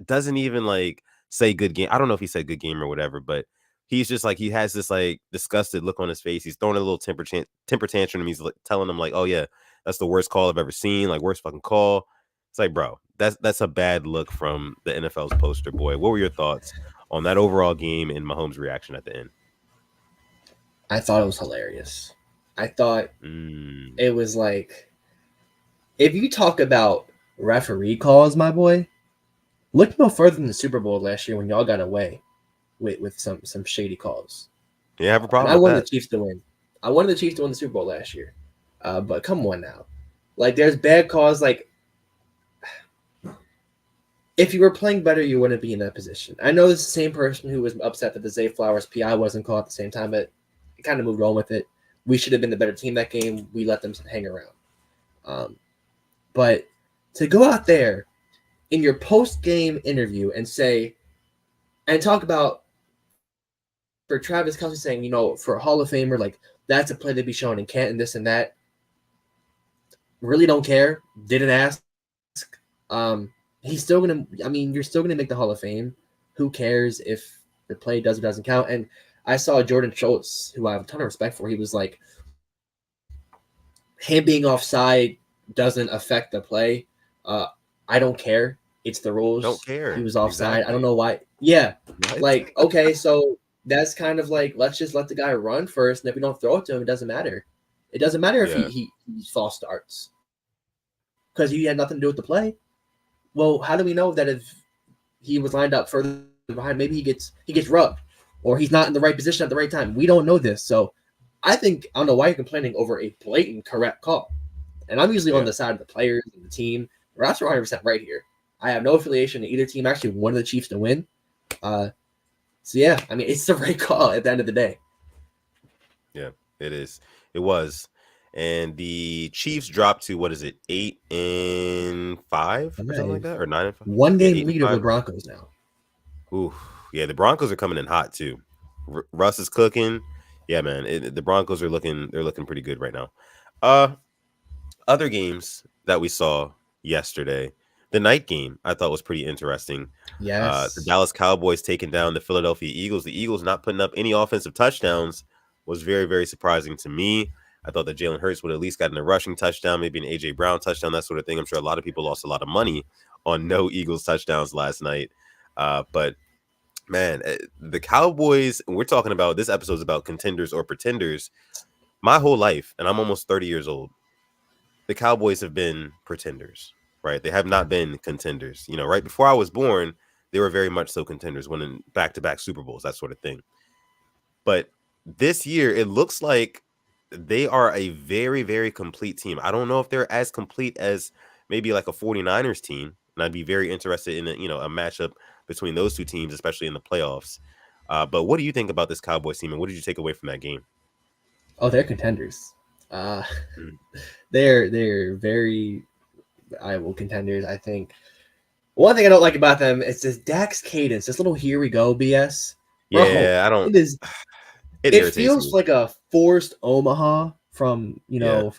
doesn't even like say good game. I don't know if he said good game or whatever, but he's just like, he has this like disgusted look on his face. He's throwing a little temper tantrum, and he's like, telling him like, "Oh yeah, that's the worst call I've ever seen. Like, worst fucking call." It's like, bro, that's a bad look from the NFL's poster boy. What were your thoughts on that overall game and Mahomes' reaction at the end? I thought it was hilarious. I thought Mm. it was like, if you talk about referee calls, my boy, look no further than the Super Bowl last year when y'all got away with some shady calls. Yeah, I have a And problem I with wanted the that. Chiefs to win. I wanted the Chiefs to win the Super Bowl last year. But come on now. Like, there's bad calls. Like, if you were playing better, you wouldn't be in that position. I know this is the same person who was upset that the Zay Flowers PI wasn't called at the same time, but it kind of moved on with it. We should have been the better team that game. We let them hang around. But to go out there in your post-game interview and say, and talk about, for Travis Kelce saying, for a Hall of Famer, like, that's a play to be shown in Canton, this and that. Really don't care. Didn't ask. He's still gonna. I mean, you're still gonna make the Hall of Fame. Who cares if the play does or doesn't count? And I saw Jordan Schultz, who I have a ton of respect for. He was like, him being offside doesn't affect the play. I don't care. It's the Don't rules. He care. was offside. I don't Exactly. know why. Yeah, What? like, okay, so that's kind of like, let's just let the guy run first, and if we don't throw it to him, it doesn't matter. It doesn't matter if Yeah. he false starts because he had nothing to do with the play. Well, how do we know that if he was lined up further behind, maybe he gets rubbed, or he's not in the right position at the right time? We don't know this, so I don't know why you're complaining over a blatant correct call. And I'm usually on Yeah. the side of the players and the team. Refs are 100% right here. I have no affiliation to either team. I actually wanted the Chiefs to win. So yeah, I mean, it's the right call at the end of the day. Yeah, it is. It was. And the Chiefs dropped to, what is it, 8-5 or something like that? Or 9-5? One Yeah, game 8 and lead over 5. the Broncos now. Ooh, yeah, the Broncos are coming in hot too. Russ is cooking. Yeah, man. The Broncos are they're looking pretty good right now. Other games that we saw yesterday, the night game I thought was pretty interesting. The Yes. Dallas Cowboys taking down the Philadelphia Eagles. The Eagles not putting up any offensive touchdowns was very, very surprising to me. I thought that Jalen Hurts would at least gotten a rushing touchdown, maybe an AJ Brown touchdown, that sort of thing. I'm sure a lot of people lost a lot of money on no Eagles touchdowns last night. But man, the Cowboys, and we're talking about, this episode is about contenders or pretenders. My whole life, and I'm almost 30 years old, the Cowboys have been pretenders, right? They have not been contenders. Right before I was born, they were very much so contenders, winning back-to-back Super Bowls, that sort of thing. But this year, it looks like they are a very, very complete team. I don't know if they're as complete as maybe like a 49ers team, and I'd be very interested in a matchup between those two teams, especially in the playoffs. But what do you think about this Cowboys team, and what did you take away from that game? Oh, they're contenders. Mm. They're very viable contenders. I think one thing I don't like about them is this Dax cadence, this little "here we go" BS. Bro, Yeah, I don't. it is. It It irritates feels me. like a forced Omaha from Yeah,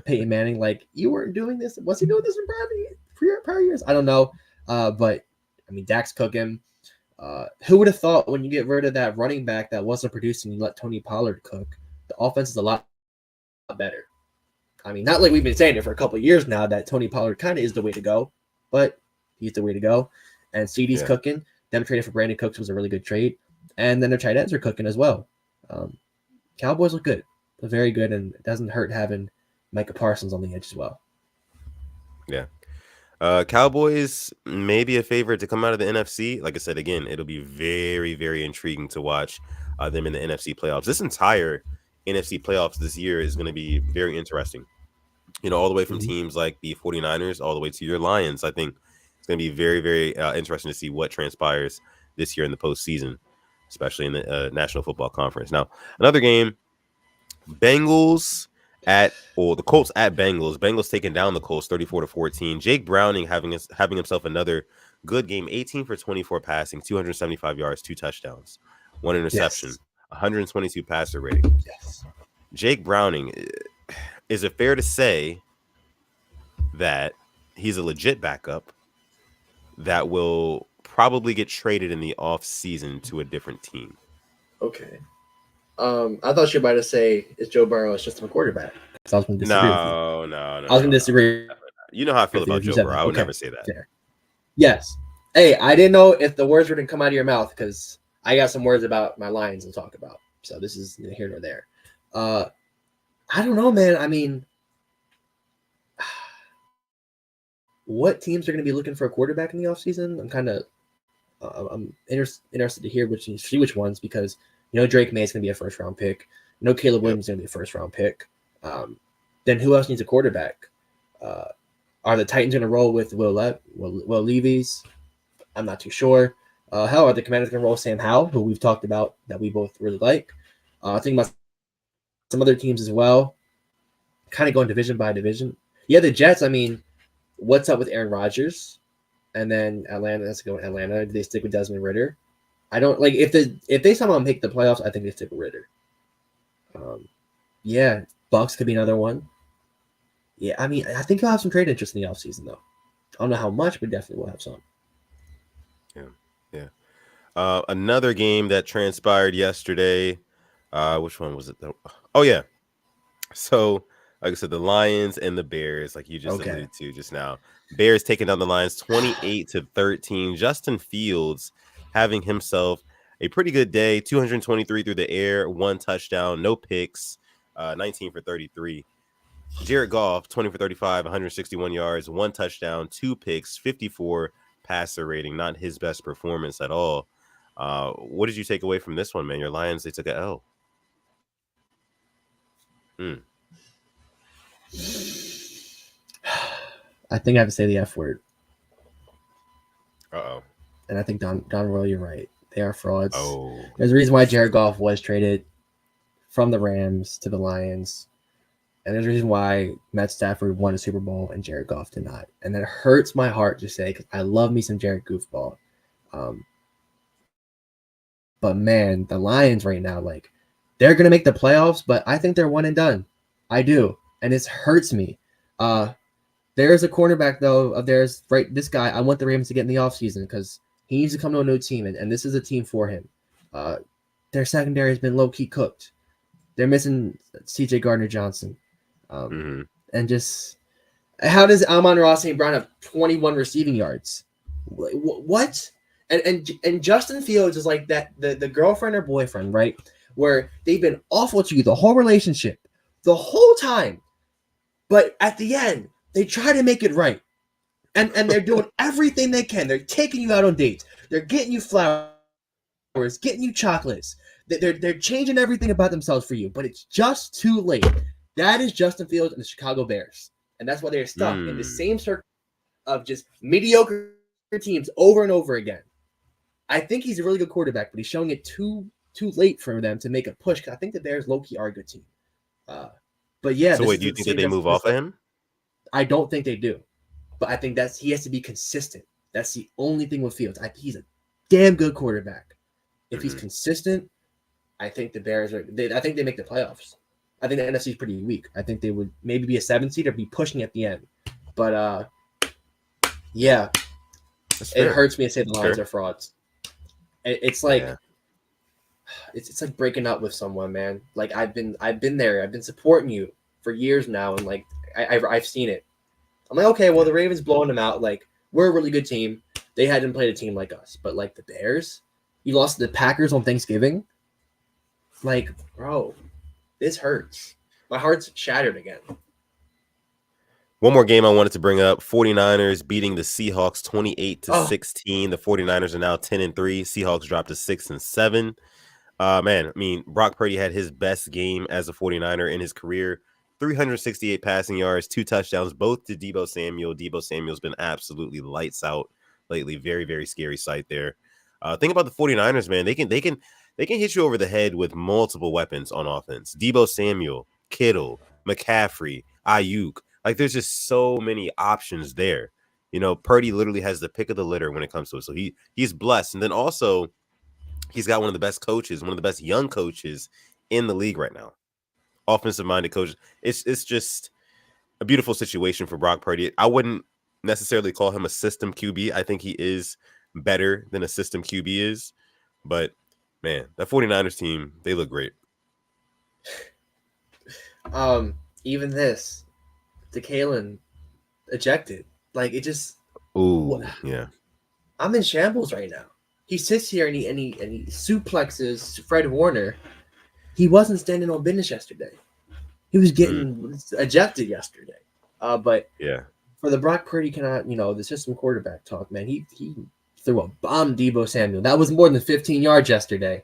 Peyton Manning. Like, you weren't doing this. Was he doing this in prior years? I don't know. But I mean, Dax cooking. Who would have thought when you get rid of that running back that wasn't producing, you let Tony Pollard cook? The offense is a lot better. I mean, not like we've been saying it for a couple of years now that Tony Pollard kind of is the way to go, but he's the way to go. And CD's yeah. cooking. Them trading for Brandon Cooks was a really good trade. And then their tight ends are cooking as well. Cowboys look good. They're very good, and it doesn't hurt having Micah Parsons on the edge as well. Yeah. Cowboys may be a favorite to come out of the NFC. Like I said, again, it'll be very, very intriguing to watch them in the NFC playoffs. This entire NFC playoffs this year is going to be very interesting. All the way from Mm-hmm. teams like the 49ers all the way to your Lions. I think it's going to be very, very interesting to see what transpires this year in the postseason, especially in the National Football Conference. Now, another game, the Colts at Bengals. Bengals taking down the Colts 34-14. Jake Browning having himself another good game, 18 for 24 passing, 275 yards, 2 touchdowns, 1 interception, Yes. 122 passer rating. Yes. Jake Browning, is it fair to say that he's a legit backup that will probably get traded in the off season to a different team? Okay. I thought you were about to say is Joe Burrow is just a quarterback. Because I was going to disagree with you. No. I was going to disagree You know how I feel with you about if you Joe said Burrow. that. I would Okay, never say that. fair. Yes. Hey, I didn't know if the words were going to come out of your mouth because I got some words about my Lions to talk about. So this is neither here nor there. I don't know, man. I mean, what teams are going to be looking for a quarterback in the offseason? I'm interested to hear which ones because Drake May is going to be a first round pick. Caleb Williams is going to be a first round pick. Then who else needs a quarterback? Are the Titans going to roll with Will Levis? I'm not too sure. Hell, are the Commanders going to roll Sam Howell, who we've talked about that we both really like? Think about some other teams as well. Kind of going division by division. Yeah, the Jets. I mean, what's up with Aaron Rodgers? And then Atlanta. Let's go Atlanta. Do they stick with Desmond Ridder? I don't like if they somehow make the playoffs. I think they stick with Ridder. Yeah, Bucks could be another one. Yeah, I mean, I think he'll have some trade interest in the offseason, though. I don't know how much, but definitely will have some. Yeah. Another game that transpired yesterday. Which one was it? Oh, yeah. So, like I said, the Lions and the Bears, like you just alluded to just now. Bears taking down the Lions 28-13. Justin Fields having himself a pretty good day. 223 through the air, 1 touchdown, no picks, 19 for 33. Jared Goff, 20 for 35, 161 yards, 1 touchdown, 2 picks, 54 passer rating. Not his best performance at all. What did you take away from this one, man? Your Lions, they took an L. I think I have to say the F word. Uh-oh. And I think Don Royal, you're right. They are frauds. Oh. There's a reason why Jared Goff was traded from the Rams to the Lions. And there's a reason why Matt Stafford won a Super Bowl and Jared Goff did not. And that hurts my heart to say because I love me some Jared Goofball. But man, the Lions right now, like, they're going to make the playoffs, but I think they're one and done. I do. And it hurts me. There's a cornerback, though, of theirs, right? This guy, I want the Ravens to get in the offseason because he needs to come to a new team, and this is a team for him. Their secondary has been low-key cooked. They're missing C.J. Gardner-Johnson. And just how does Amon-Ra St. Brown have 21 receiving yards? What? And Justin Fields is like that the girlfriend or boyfriend, right? Where they've been awful to you the whole relationship, the whole time. But at the end, they try to make it right. And they're doing everything they can. They're taking you out on dates. They're getting you flowers, getting you chocolates. They're changing everything about themselves for you, but it's just too late. That is Justin Fields and the Chicago Bears. And that's why they're stuck in the same circle of just mediocre teams over and over again. I think he's a really good quarterback, but he's showing it too late for them to make a push because I think the Bears low-key are a good team. But yeah. So wait, do you think that they move off of him? I don't think they do. But I think he has to be consistent. That's the only thing with Fields. He's a damn good quarterback. If he's consistent, I think the Bears I think they make the playoffs. I think the NFC is pretty weak. I think they would maybe be a 7 seed or be pushing at the end. But yeah, it hurts me to say the Lions are frauds. It's like it's like breaking up with someone, man. Like I've been there. I've been supporting you for years now, and like I've seen it. I'm like, okay, well the Ravens blowing them out. Like we're a really good team. They hadn't played a team like us, but like the Bears, you lost to the Packers on Thanksgiving. Like, bro, this hurts. My heart's shattered again. One more game I wanted to bring up. 49ers beating the Seahawks 28-16. The 49ers are now 10-3. Seahawks dropped to 6-7. Man, I mean, Brock Purdy had his best game as a 49er in his career. 368 passing yards, 2 touchdowns, both to Deebo Samuel. Deebo Samuel's been absolutely lights out lately. Very, very scary sight there. Think about the 49ers, man. They can hit you over the head with multiple weapons on offense. Deebo Samuel, Kittle, McCaffrey, Ayuk. Like, there's just so many options there. You know, Purdy literally has the pick of the litter when it comes to it. So he's blessed. And then also, he's got one of the best coaches, one of the best young coaches in the league right now. Offensive-minded coach. It's just a beautiful situation for Brock Purdy. I wouldn't necessarily call him a system QB. I think he is better than a system QB is. But Man, that 49ers team, they look great. Even this, DeKalen ejected. Like, it just, what? Ooh, yeah. I'm in shambles right now. He sits here and he suplexes Fred Warner. He wasn't standing on business yesterday. He was Mm, getting ejected yesterday. But yeah. for the Brock Purdy cannot, the system quarterback talk, man. He threw a bomb Debo Samuel. That was more than 15 yards yesterday,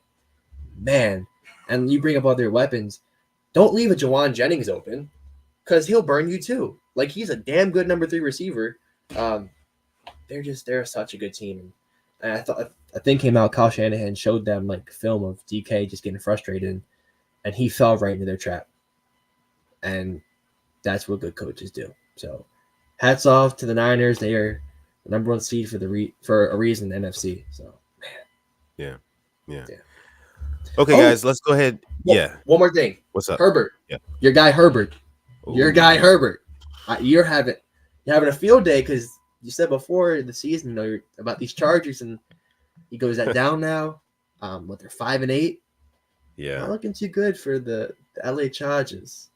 man. And you bring up other weapons. Don't leave a Jawan Jennings open, because he'll burn you too. Like, he's a damn good number 3 receiver. Um, they're such a good team. And I thought a thing came out. Kyle Shanahan showed them like film of DK just getting frustrated, and he fell right into their trap. And that's what good coaches do. So, hats off to the Niners. They are the number 1 seed for a reason in the NFC. So, Yeah. Yeah. yeah. Okay, Oh, guys, let's go ahead. Yeah. one more thing. What's up? Herbert, Yeah. your guy Herbert, your guy Ooh. Herbert. You're having a field day because you said before the season, you're about these Chargers, and he goes that down now. What, they're 5-8. Yeah. Not looking too good for the LA Chargers.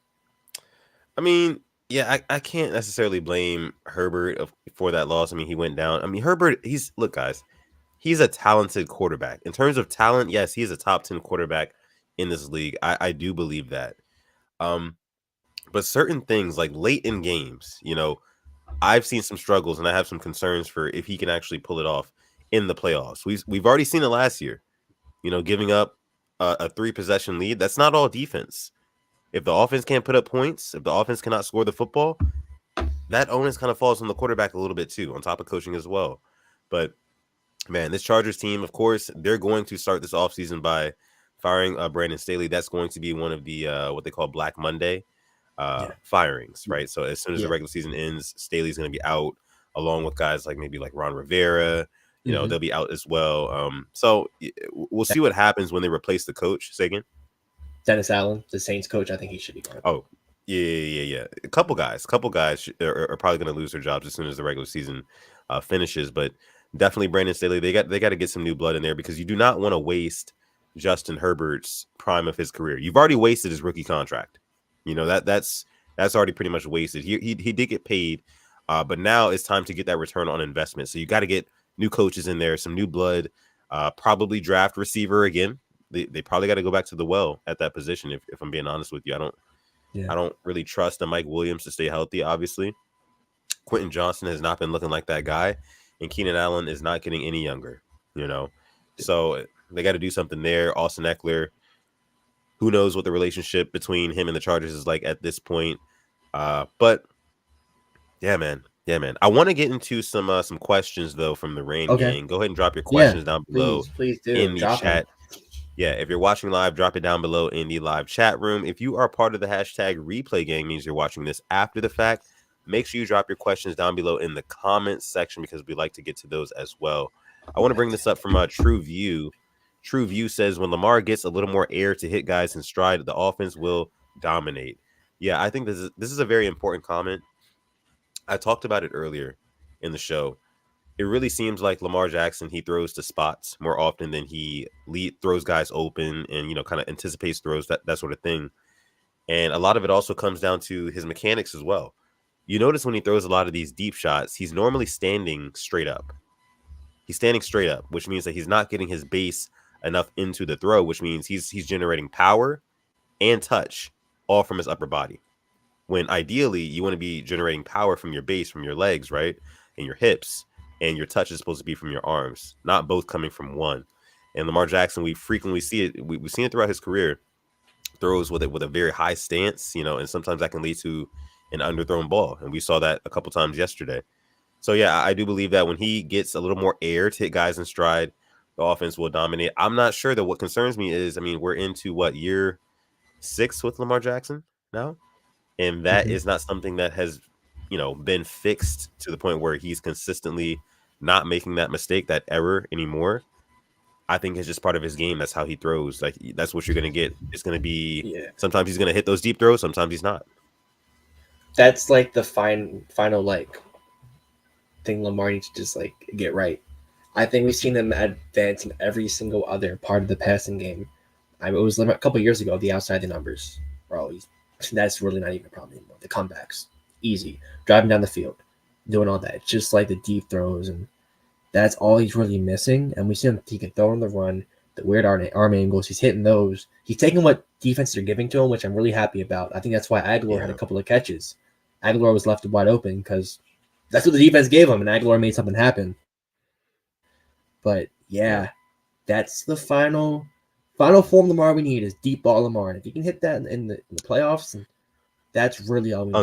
I mean, yeah, I can't necessarily blame Herbert for that loss. I mean, he went down. I mean, Herbert, look, guys, he's a talented quarterback. In terms of talent, yes, he's a top 10 quarterback in this league. I do believe that. But certain things like late in games, I've seen some struggles and I have some concerns for if he can actually pull it off in the playoffs. We've already seen it last year, giving up a 3-possession lead. That's not all defense. If the offense can't put up points, if the offense cannot score the football, that onus kind of falls on the quarterback a little bit too, on top of coaching as well. But man, this Chargers team, of course, they're going to start this offseason by firing Brandon Staley. That's going to be one of the what they call Black Monday firings, right? So as soon as the Yeah. regular season ends, Staley's going to be out along with guys like maybe like Ron Rivera. They'll be out as well. So we'll see what happens when they replace the coach. Say again. Dennis Allen, the Saints coach, I think he should be gone. Oh, yeah. A couple guys are probably going to lose their jobs as soon as the regular season finishes. But definitely Brandon Staley, they got to get some new blood in there because you do not want to waste Justin Herbert's prime of his career. You've already wasted his rookie contract. That's already pretty much wasted. He did get paid, but now it's time to get that return on investment. So you got to get new coaches in there, some new blood, probably draft receiver again. They probably got to go back to the well at that position. If I'm being honest with you, I don't really trust the Mike Williams to stay healthy. Obviously, Quentin Johnson has not been looking like that guy, and Keenan Allen is not getting any younger. So they got to do something there. Austin Eckler, who knows what the relationship between him and the Chargers is like at this point. But yeah, man. I want to get into some questions though from the Rain gang. Go ahead and drop your questions down below Please do. in the chat. Yeah, if you're watching live, drop it down below in the live chat room. If you are part of the hashtag replay gang, means you're watching this after the fact. Make sure you drop your questions down below in the comments section because we like to get to those as well. I want to bring this up from True View. True View says when Lamar gets a little more air to hit guys in stride, the offense will dominate. Yeah, I think this is a very important comment. I talked about it earlier in the show. It really seems like Lamar Jackson, he throws to spots more often than he throws guys open and, kind of anticipates throws, that sort of thing. And a lot of it also comes down to his mechanics as well. You notice when he throws a lot of these deep shots, he's normally standing straight up. He's standing straight up, which means that he's not getting his base enough into the throw, which means he's generating power and touch all from his upper body. When ideally you want to be generating power from your base, from your legs, right? And your hips. And your touch is supposed to be from your arms, not both coming from one. And Lamar Jackson, we frequently see it. We've seen it throughout his career. Throws with a very high stance, and sometimes that can lead to an underthrown ball. And we saw that a couple times yesterday. So yeah, I do believe that when he gets a little more air to hit guys in stride, the offense will dominate. I'm not sure that what concerns me is, we're into year 6 with Lamar Jackson now, and that is not something that has been fixed to the point where he's consistently not making that mistake, that error anymore. I think it's just part of his game. That's how he throws. Like, that's what you're going to get. It's going to be sometimes he's going to hit those deep throws, sometimes he's not. That's like the final thing Lamar needs to just get right. I think we've seen them advance in every single other part of the passing game. It was a couple years ago. The outside the numbers were always that's really not even a problem anymore. The comebacks, easy, driving down the field, doing all that. It's just like the deep throws, and that's all he's really missing. And we see him; he can throw on the run, the weird arm angles. He's hitting those. He's taking what defenses are giving to him, which I'm really happy about. I think that's why Aguilar had a couple of catches. Aguilar was left wide open because that's what the defense gave him, and Aguilar made something happen. But yeah, that's the final form Lamar we need is deep ball Lamar. And if you can hit that in the playoffs, that's really all we need.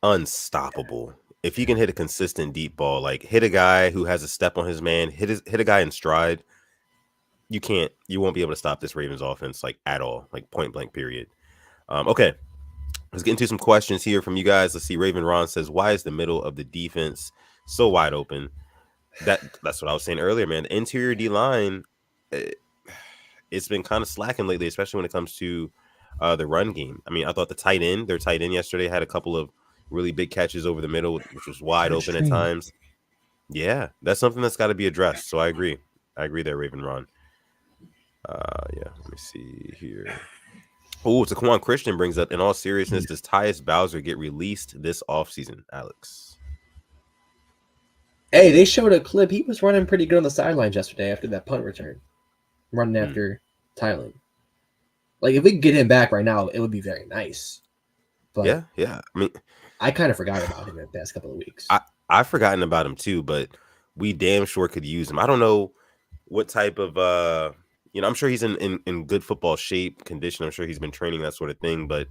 Unstoppable. If he can hit a consistent deep ball, like hit a guy who has a step on his man, hit a guy in stride, you won't be able to stop this Ravens offense like at all, like point blank period. Okay. Let's get into some questions here from you guys. Let's see. Raven Ron says, why is the middle of the defense so wide open? That's what I was saying earlier, man. The interior D line, it's been kind of slacking lately, especially when it comes to the run game. I mean, I thought their tight end yesterday had a couple of really big catches over the middle, which was wide open at times. Yeah, that's something that's got to be addressed. So I agree there, Raven Ron. Yeah, let me see here. Oh, Taquan Christian brings up, in all seriousness, does Tyus Bowser get released this offseason, Alex? Hey, they showed a clip. He was running pretty good on the sidelines yesterday after that punt return, running after Tylan. Like, if we could get him back right now, it would be very nice. But yeah. I mean, I kind of forgot about him in the past couple of weeks. I've forgotten about him too, but we damn sure could use him. I don't know what type of I'm sure he's in good football shape, condition. I'm sure he's been training, that sort of thing. But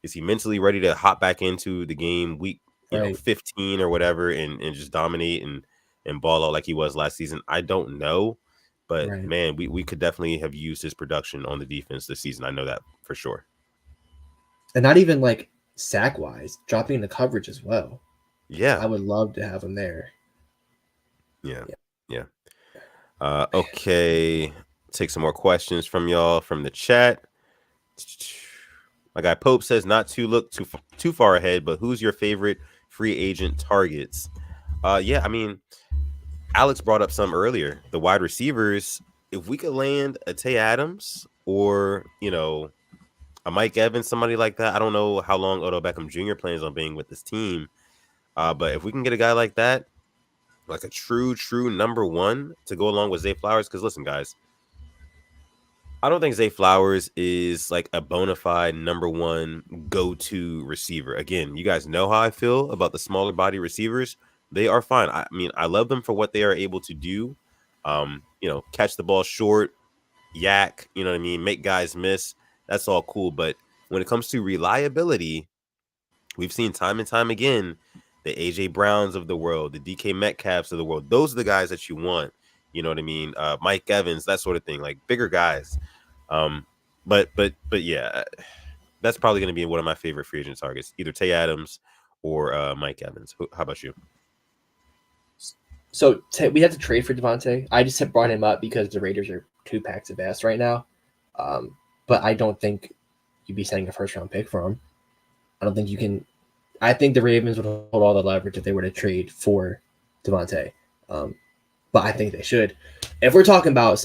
is he mentally ready to hop back into the game week 15 or whatever and just dominate and ball out like he was last season? I don't know. But man, we could definitely have used his production on the defense this season. I know that for sure. And not even like sack wise, dropping the coverage as well. Yeah. I would love to have him there. Yeah. Okay. Take some more questions from y'all from the chat. My guy Pope says, not to look too far ahead, but who's your favorite free agent targets? Yeah, I mean, Alex brought up some earlier. The wide receivers, if we could land a Tay Adams or, a Mike Evans, somebody like that. I don't know how long Odell Beckham Jr. plans on being with this team. But if we can get a guy like that, like a true number one to go along with Zay Flowers, because listen, guys, I don't think Zay Flowers is like a bona fide number one go-to receiver. Again, you guys know how I feel about the smaller body receivers. They are fine. I mean, I love them for what they are able to do. Catch the ball short, yak, you know what I mean? Make guys miss. That's all cool. But when it comes to reliability, we've seen time and time again, the AJ Browns of the world, the DK Metcalfs of the world. Those are the guys that you want. You know what I mean? Mike Evans, that sort of thing, like bigger guys. But yeah, that's probably going to be one of my favorite free agent targets, either Tay Adams or Mike Evans. How about you? So we have to trade for Devontae. I just have brought him up because the Raiders are 2 packs of ass right now. But I don't think you'd be sending a first-round pick for him. I don't think you can. I think the Ravens would hold all the leverage if they were to trade for Devontae. But I think they should. If we're talking about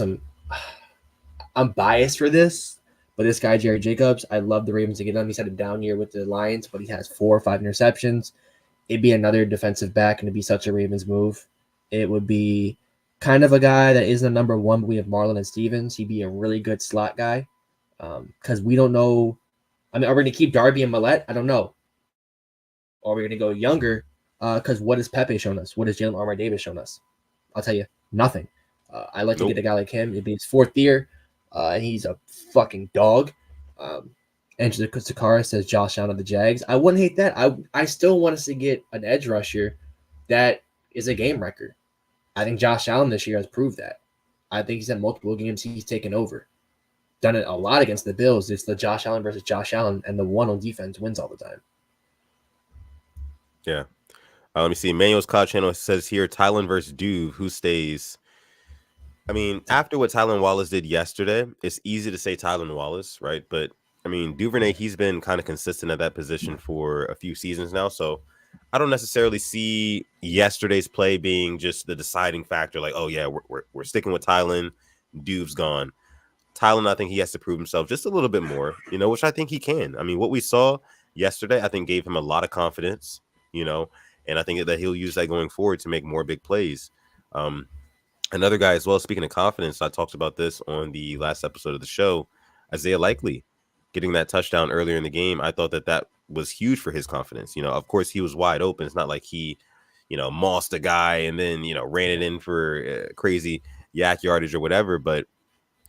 I'm biased for this, but this guy, Jerry Jacobs, I love the Ravens to get him. He's had a down year with the Lions, but he has 4 or 5 interceptions. It'd be another defensive back, and it'd be such a Ravens move. It would be kind of a guy that isn't a number one, but we have Marlon and Stevens. He'd be a really good slot guy because we don't know. I mean, are we going to keep Darby and Millette? I don't know. Or are we going to go younger? Because what has Pepe shown us? What has Jalen Armour Davis shown us? I'll tell you, nothing. I like to get a guy like him. It'd be his 4th year, and he's a fucking dog. Angela Sakara says Josh Allen of the Jags. I wouldn't hate that. I still want us to get an edge rusher that is a game record. I think Josh Allen this year has proved that. I think he's had multiple games he's taken over. Done it a lot against the Bills. It's the Josh Allen versus Josh Allen, and the one on defense wins all the time. Yeah. Let me see. Manuel's Cloud Channel says here, Tylan versus Duve, who stays? I mean, after what Tylan Wallace did yesterday, it's easy to say Tylan Wallace, right? But, I mean, Duvernay, he's been kind of consistent at that position for a few seasons now. So, I don't necessarily see yesterday's play being just the deciding factor. Like, oh yeah, we're sticking with Tylan. Duve's gone. Tylan, I think he has to prove himself just a little bit more, which I think he can. I mean, what we saw yesterday, I think gave him a lot of confidence, and I think that he'll use that going forward to make more big plays. Another guy as well, speaking of confidence, I talked about this on the last episode of the show, Isaiah Likely getting that touchdown earlier in the game. I thought that was huge for his confidence. Of course, he was wide open. It's not like he, mossed a guy and then, ran it in for crazy yak yardage or whatever. But,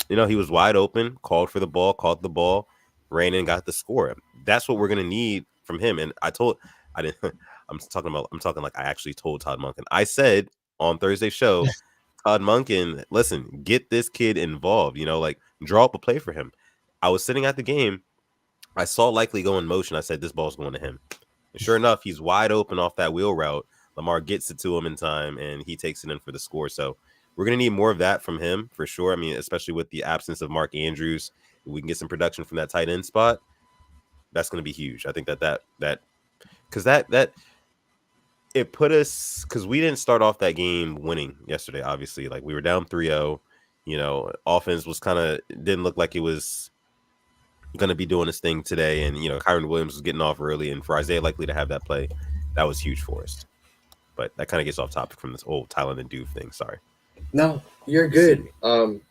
he was wide open, called for the ball, caught the ball, ran in, got the score. That's what we're going to need from him. And I didn't, I'm talking like I actually told Todd Monken. I said on Thursday's show, Todd Monken, listen, get this kid involved, like draw up a play for him. I was sitting at the game. I saw Likely go in motion. I said, this ball's going to him. And sure enough, he's wide open off that wheel route. Lamar gets it to him in time, and he takes it in for the score. So we're going to need more of that from him for sure. I mean, especially with the absence of Mark Andrews, if we can get some production from that tight end spot, that's going to be huge. I think that it put us, because we didn't start off that game winning yesterday, obviously. Like, we were down 3-0. Offense was didn't look like it was going to be doing this thing today. And, Kyron Williams was getting off early. And for Isaiah Likely to have that play, that was huge for us. But that kind of gets off topic from this old Tylan and Duve thing. Sorry. No, you're good. I'm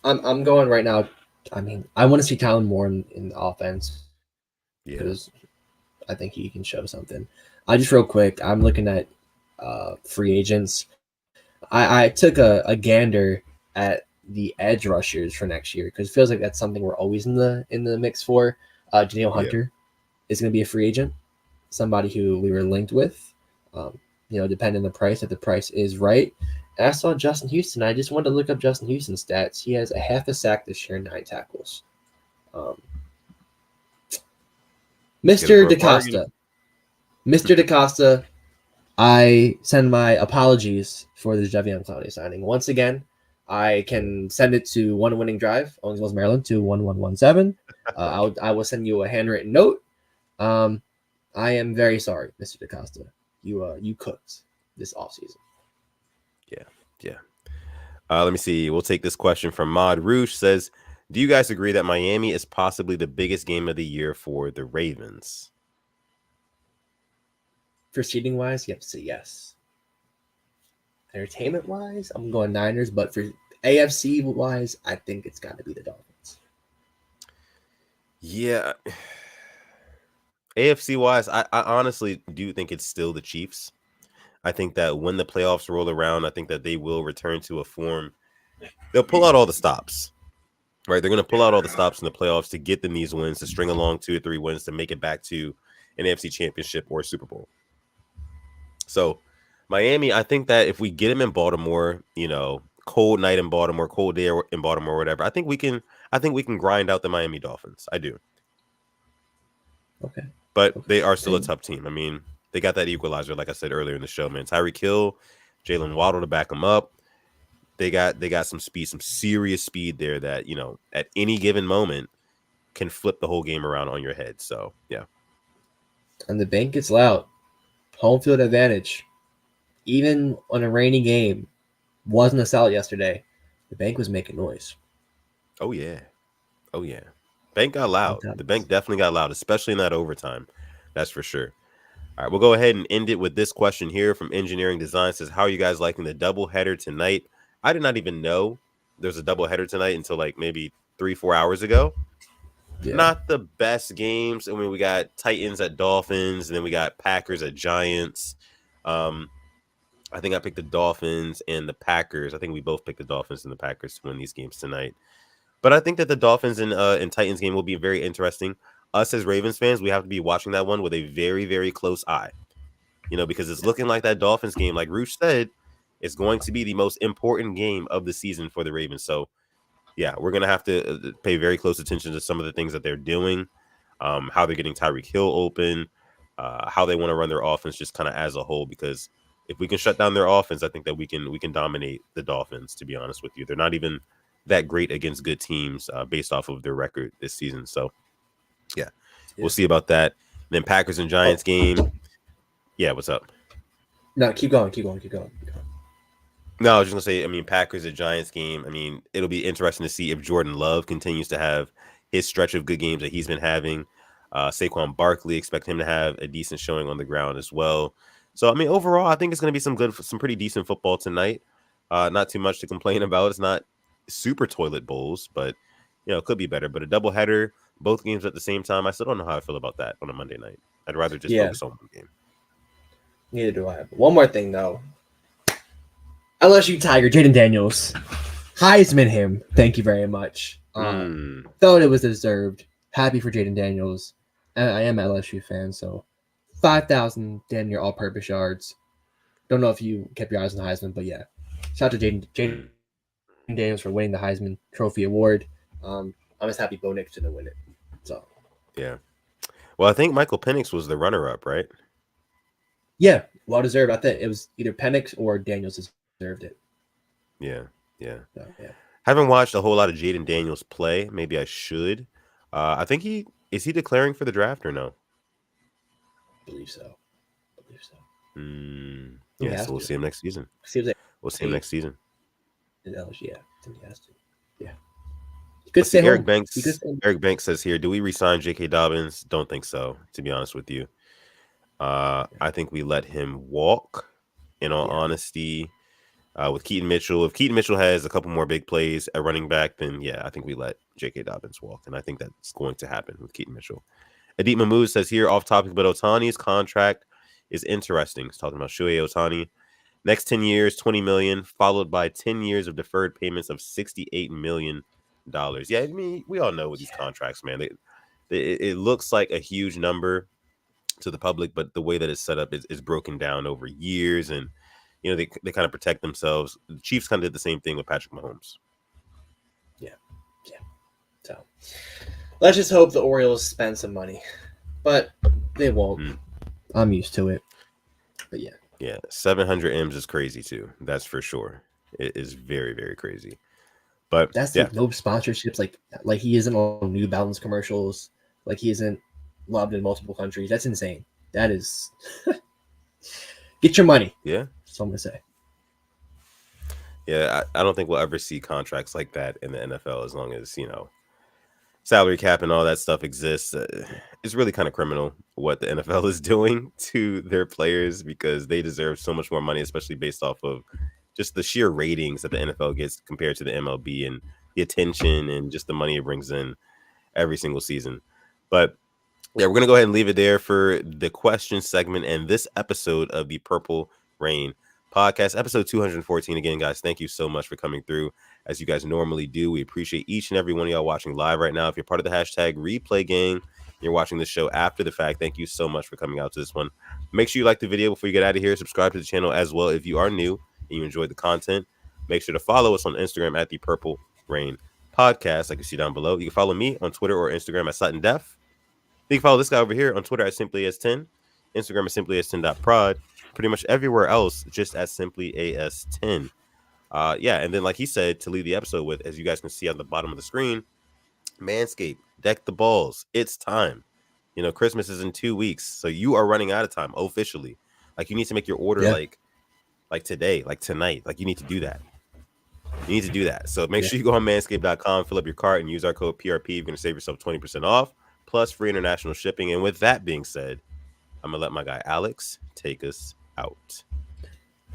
going right now. I mean, I want to see Tylan more in the offense. Yeah. Because I think he can show something. Just real quick, I'm looking at free agents. I took a gander at the edge rushers for next year because it feels like that's something we're always in the mix for. Daniel Hunter is going to be a free agent, somebody who we were linked with. Depending on the price, if the price is right. And I saw Justin Houston. I just wanted to look up Justin Houston's stats. He has a half a sack this year, 9 tackles. Mr. DaCosta, I send my apologies for the Javion Clowney signing. Once again, I can send it to One Winning Drive, Owensville, Maryland, 21117. I will send you a handwritten note. I am very sorry, Mr. DaCosta. You cooked this offseason. Yeah. Let me see. We'll take this question from Mod Rouge. Says, do you guys agree that Miami is possibly the biggest game of the year for the Ravens? For seeding wise, you have to say yes. Entertainment wise, I'm going Niners, but for AFC wise, I think it's got to be the Dolphins. Yeah. AFC wise, I honestly do think it's still the Chiefs. I think that when the playoffs roll around, I think that they will return to a form. They'll pull out all the stops, right? They're going to pull out all the stops in the playoffs to get them these wins, to string along 2 or 3 wins to make it back to an AFC championship or a Super Bowl. So Miami, I think that if we get them in Baltimore, cold night in Baltimore, cold day in Baltimore, whatever, I think we can grind out the Miami Dolphins. I do. Okay. But they are still a tough team. I mean, they got that equalizer, like I said earlier in the show, man. Tyreek Hill, Jalen Waddle to back them up. They got some speed, some serious speed there that, at any given moment can flip the whole game around on your head. So, yeah. And the bank gets loud. Home field advantage. Even on a rainy game, wasn't a sellout yesterday. The bank was making noise. Oh, yeah. Bank got loud. The bank definitely got loud, especially in that overtime. That's for sure. All right, we'll go ahead and end it with this question here from Engineering Design. It says, how are you guys liking the doubleheader tonight? I did not even know there's a doubleheader tonight until like maybe 3-4 hours ago. Yeah. Not the best games. I mean, we got Titans at Dolphins, and then we got Packers at Giants. I think I picked the Dolphins and the Packers. I think we both picked the Dolphins and the Packers to win these games tonight. But I think that the Dolphins and Titans game will be very interesting. Us as Ravens fans, we have to be watching that one with a very, very close eye. Because it's looking like that Dolphins game, like Roosh said, is going to be the most important game of the season for the Ravens. So, yeah, we're going to have to pay very close attention to some of the things that they're doing, how they're getting Tyreek Hill open, how they want to run their offense just kind of as a whole. Because if we can shut down their offense, I think that we can dominate the Dolphins, to be honest with you. They're not even that great against good teams based off of their record this season. So, yeah, we'll see about that. And then Packers and Giants game. Yeah, what's up? No, keep going, keep going, keep going. No, I was just gonna say, I mean, Packers at Giants game. I mean, it'll be interesting to see if Jordan Love continues to have his stretch of good games that he's been having. Saquon Barkley, expect him to have a decent showing on the ground as well. So, I mean, overall, I think it's gonna be some pretty decent football tonight. Not too much to complain about. It's not super toilet bowls, but it could be better. But a doubleheader, both games at the same time. I still don't know how I feel about that on a Monday night. I'd rather just Yeah, focus on one game. neither do I. But one more thing though. LSU Tiger, Jaden Daniels, Heisman him. Thank you very much. Thought it was deserved. Happy for Jaden Daniels. And I am an LSU fan, so 5,000 damn near all-purpose yards. Don't know if you kept your eyes on the Heisman, but yeah. Shout out to Jaden Daniels for winning the Heisman Trophy Award. I'm just happy Bo Nix didn't win it. So Yeah. Well, I think Michael Penix was the runner-up, right? yeah, well deserved. I think it was either Penix or Daniels deserved it. Yeah. So, yeah. Haven't watched a whole lot of Jaden Daniels play. Maybe I should. I think is he declaring for the draft or no? I believe so. Yeah, so we'll see him next season. We'll see him next season. Yeah, I think he has to. Yeah. Let's see, Eric Banks says here, do we resign J.K. Dobbins? Don't think so, to be honest with you. I think we let him walk, in all honesty. With Keaton Mitchell, if Keaton Mitchell has a couple more big plays at running back, then yeah, I think we let J.K. Dobbins walk, and I think that's going to happen with Keaton Mitchell. Adit Mahmood says here, off topic, but Ohtani's contract is interesting. He's talking about Shohei Ohtani. Next 10 years, $20 million, followed by 10 years of deferred payments of $68 million. Yeah, I mean, we all know with these contracts, man. It looks like a huge number to the public, but the way that it's set up is broken down over years, and they kind of protect themselves. The Chiefs kind of did the same thing with Patrick Mahomes. Yeah. So let's just hope the Orioles spend some money, but they won't. I'm used to it. But yeah, 700 M's is crazy too. That's for sure. It is very, very crazy. But that's like no sponsorships. Like he isn't on New Balance commercials. Like he isn't loved in multiple countries. That's insane. That is get your money. Yeah, that's what I'm gonna say. Yeah, I don't think we'll ever see contracts like that in the NFL as long as salary cap and all that stuff exists. It's really kind of criminal what the NFL is doing to their players because they deserve so much more money, especially based off of just the sheer ratings that the NFL gets compared to the MLB and the attention and just the money it brings in every single season. But yeah, we're going to go ahead and leave it there for the question segment and this episode of the Purple Rain Podcast, episode 214. Again, guys, thank you so much for coming through as you guys normally do. We appreciate each and every one of y'all watching live right now. If you're part of the hashtag replay gang, you're watching the show after the fact, thank you so much for coming out to this one. Make sure you like the video before you get out of here. Subscribe to the channel as well if you are new and you enjoyed the content. Make sure to follow us on Instagram at the Purple Rain Podcast, like you see down below. You can follow me on Twitter or Instagram at Sutton Def. You can follow this guy over here on Twitter at SimplyAs10, Instagram at SimplyAs10.prod, pretty much everywhere else just at SimplyAS10. Yeah, and then like he said to lead the episode with, as you guys can see on the bottom of the screen, Manscaped, deck the balls. It's time. Christmas is in 2 weeks, so you are running out of time officially. Like you need to make your order like today, like tonight. Like you need to do that. You need to do that. So make sure you go on manscaped.com, fill up your cart, and use our code PRP. You're going to save yourself 20% off, plus free international shipping. And with that being said, I'm going to let my guy Alex take us out.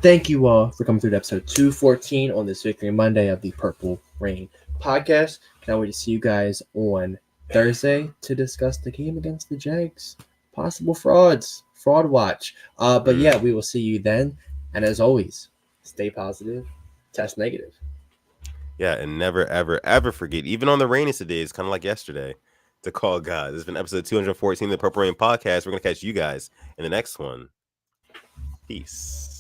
Thank you all for coming through to episode 214 on this Victory Monday of the Purple Rain Podcast. Can't wait to see you guys on Thursday to discuss the game against the Jags. Possible fraud watch. But yeah, we will see you then. And as always, stay positive, test negative. Yeah, and never, ever, ever forget, even on the rainiest of days, kind of like yesterday, to call God. This has been episode 214 of the Purple Rain Podcast. We're going to catch you guys in the next one. Peace.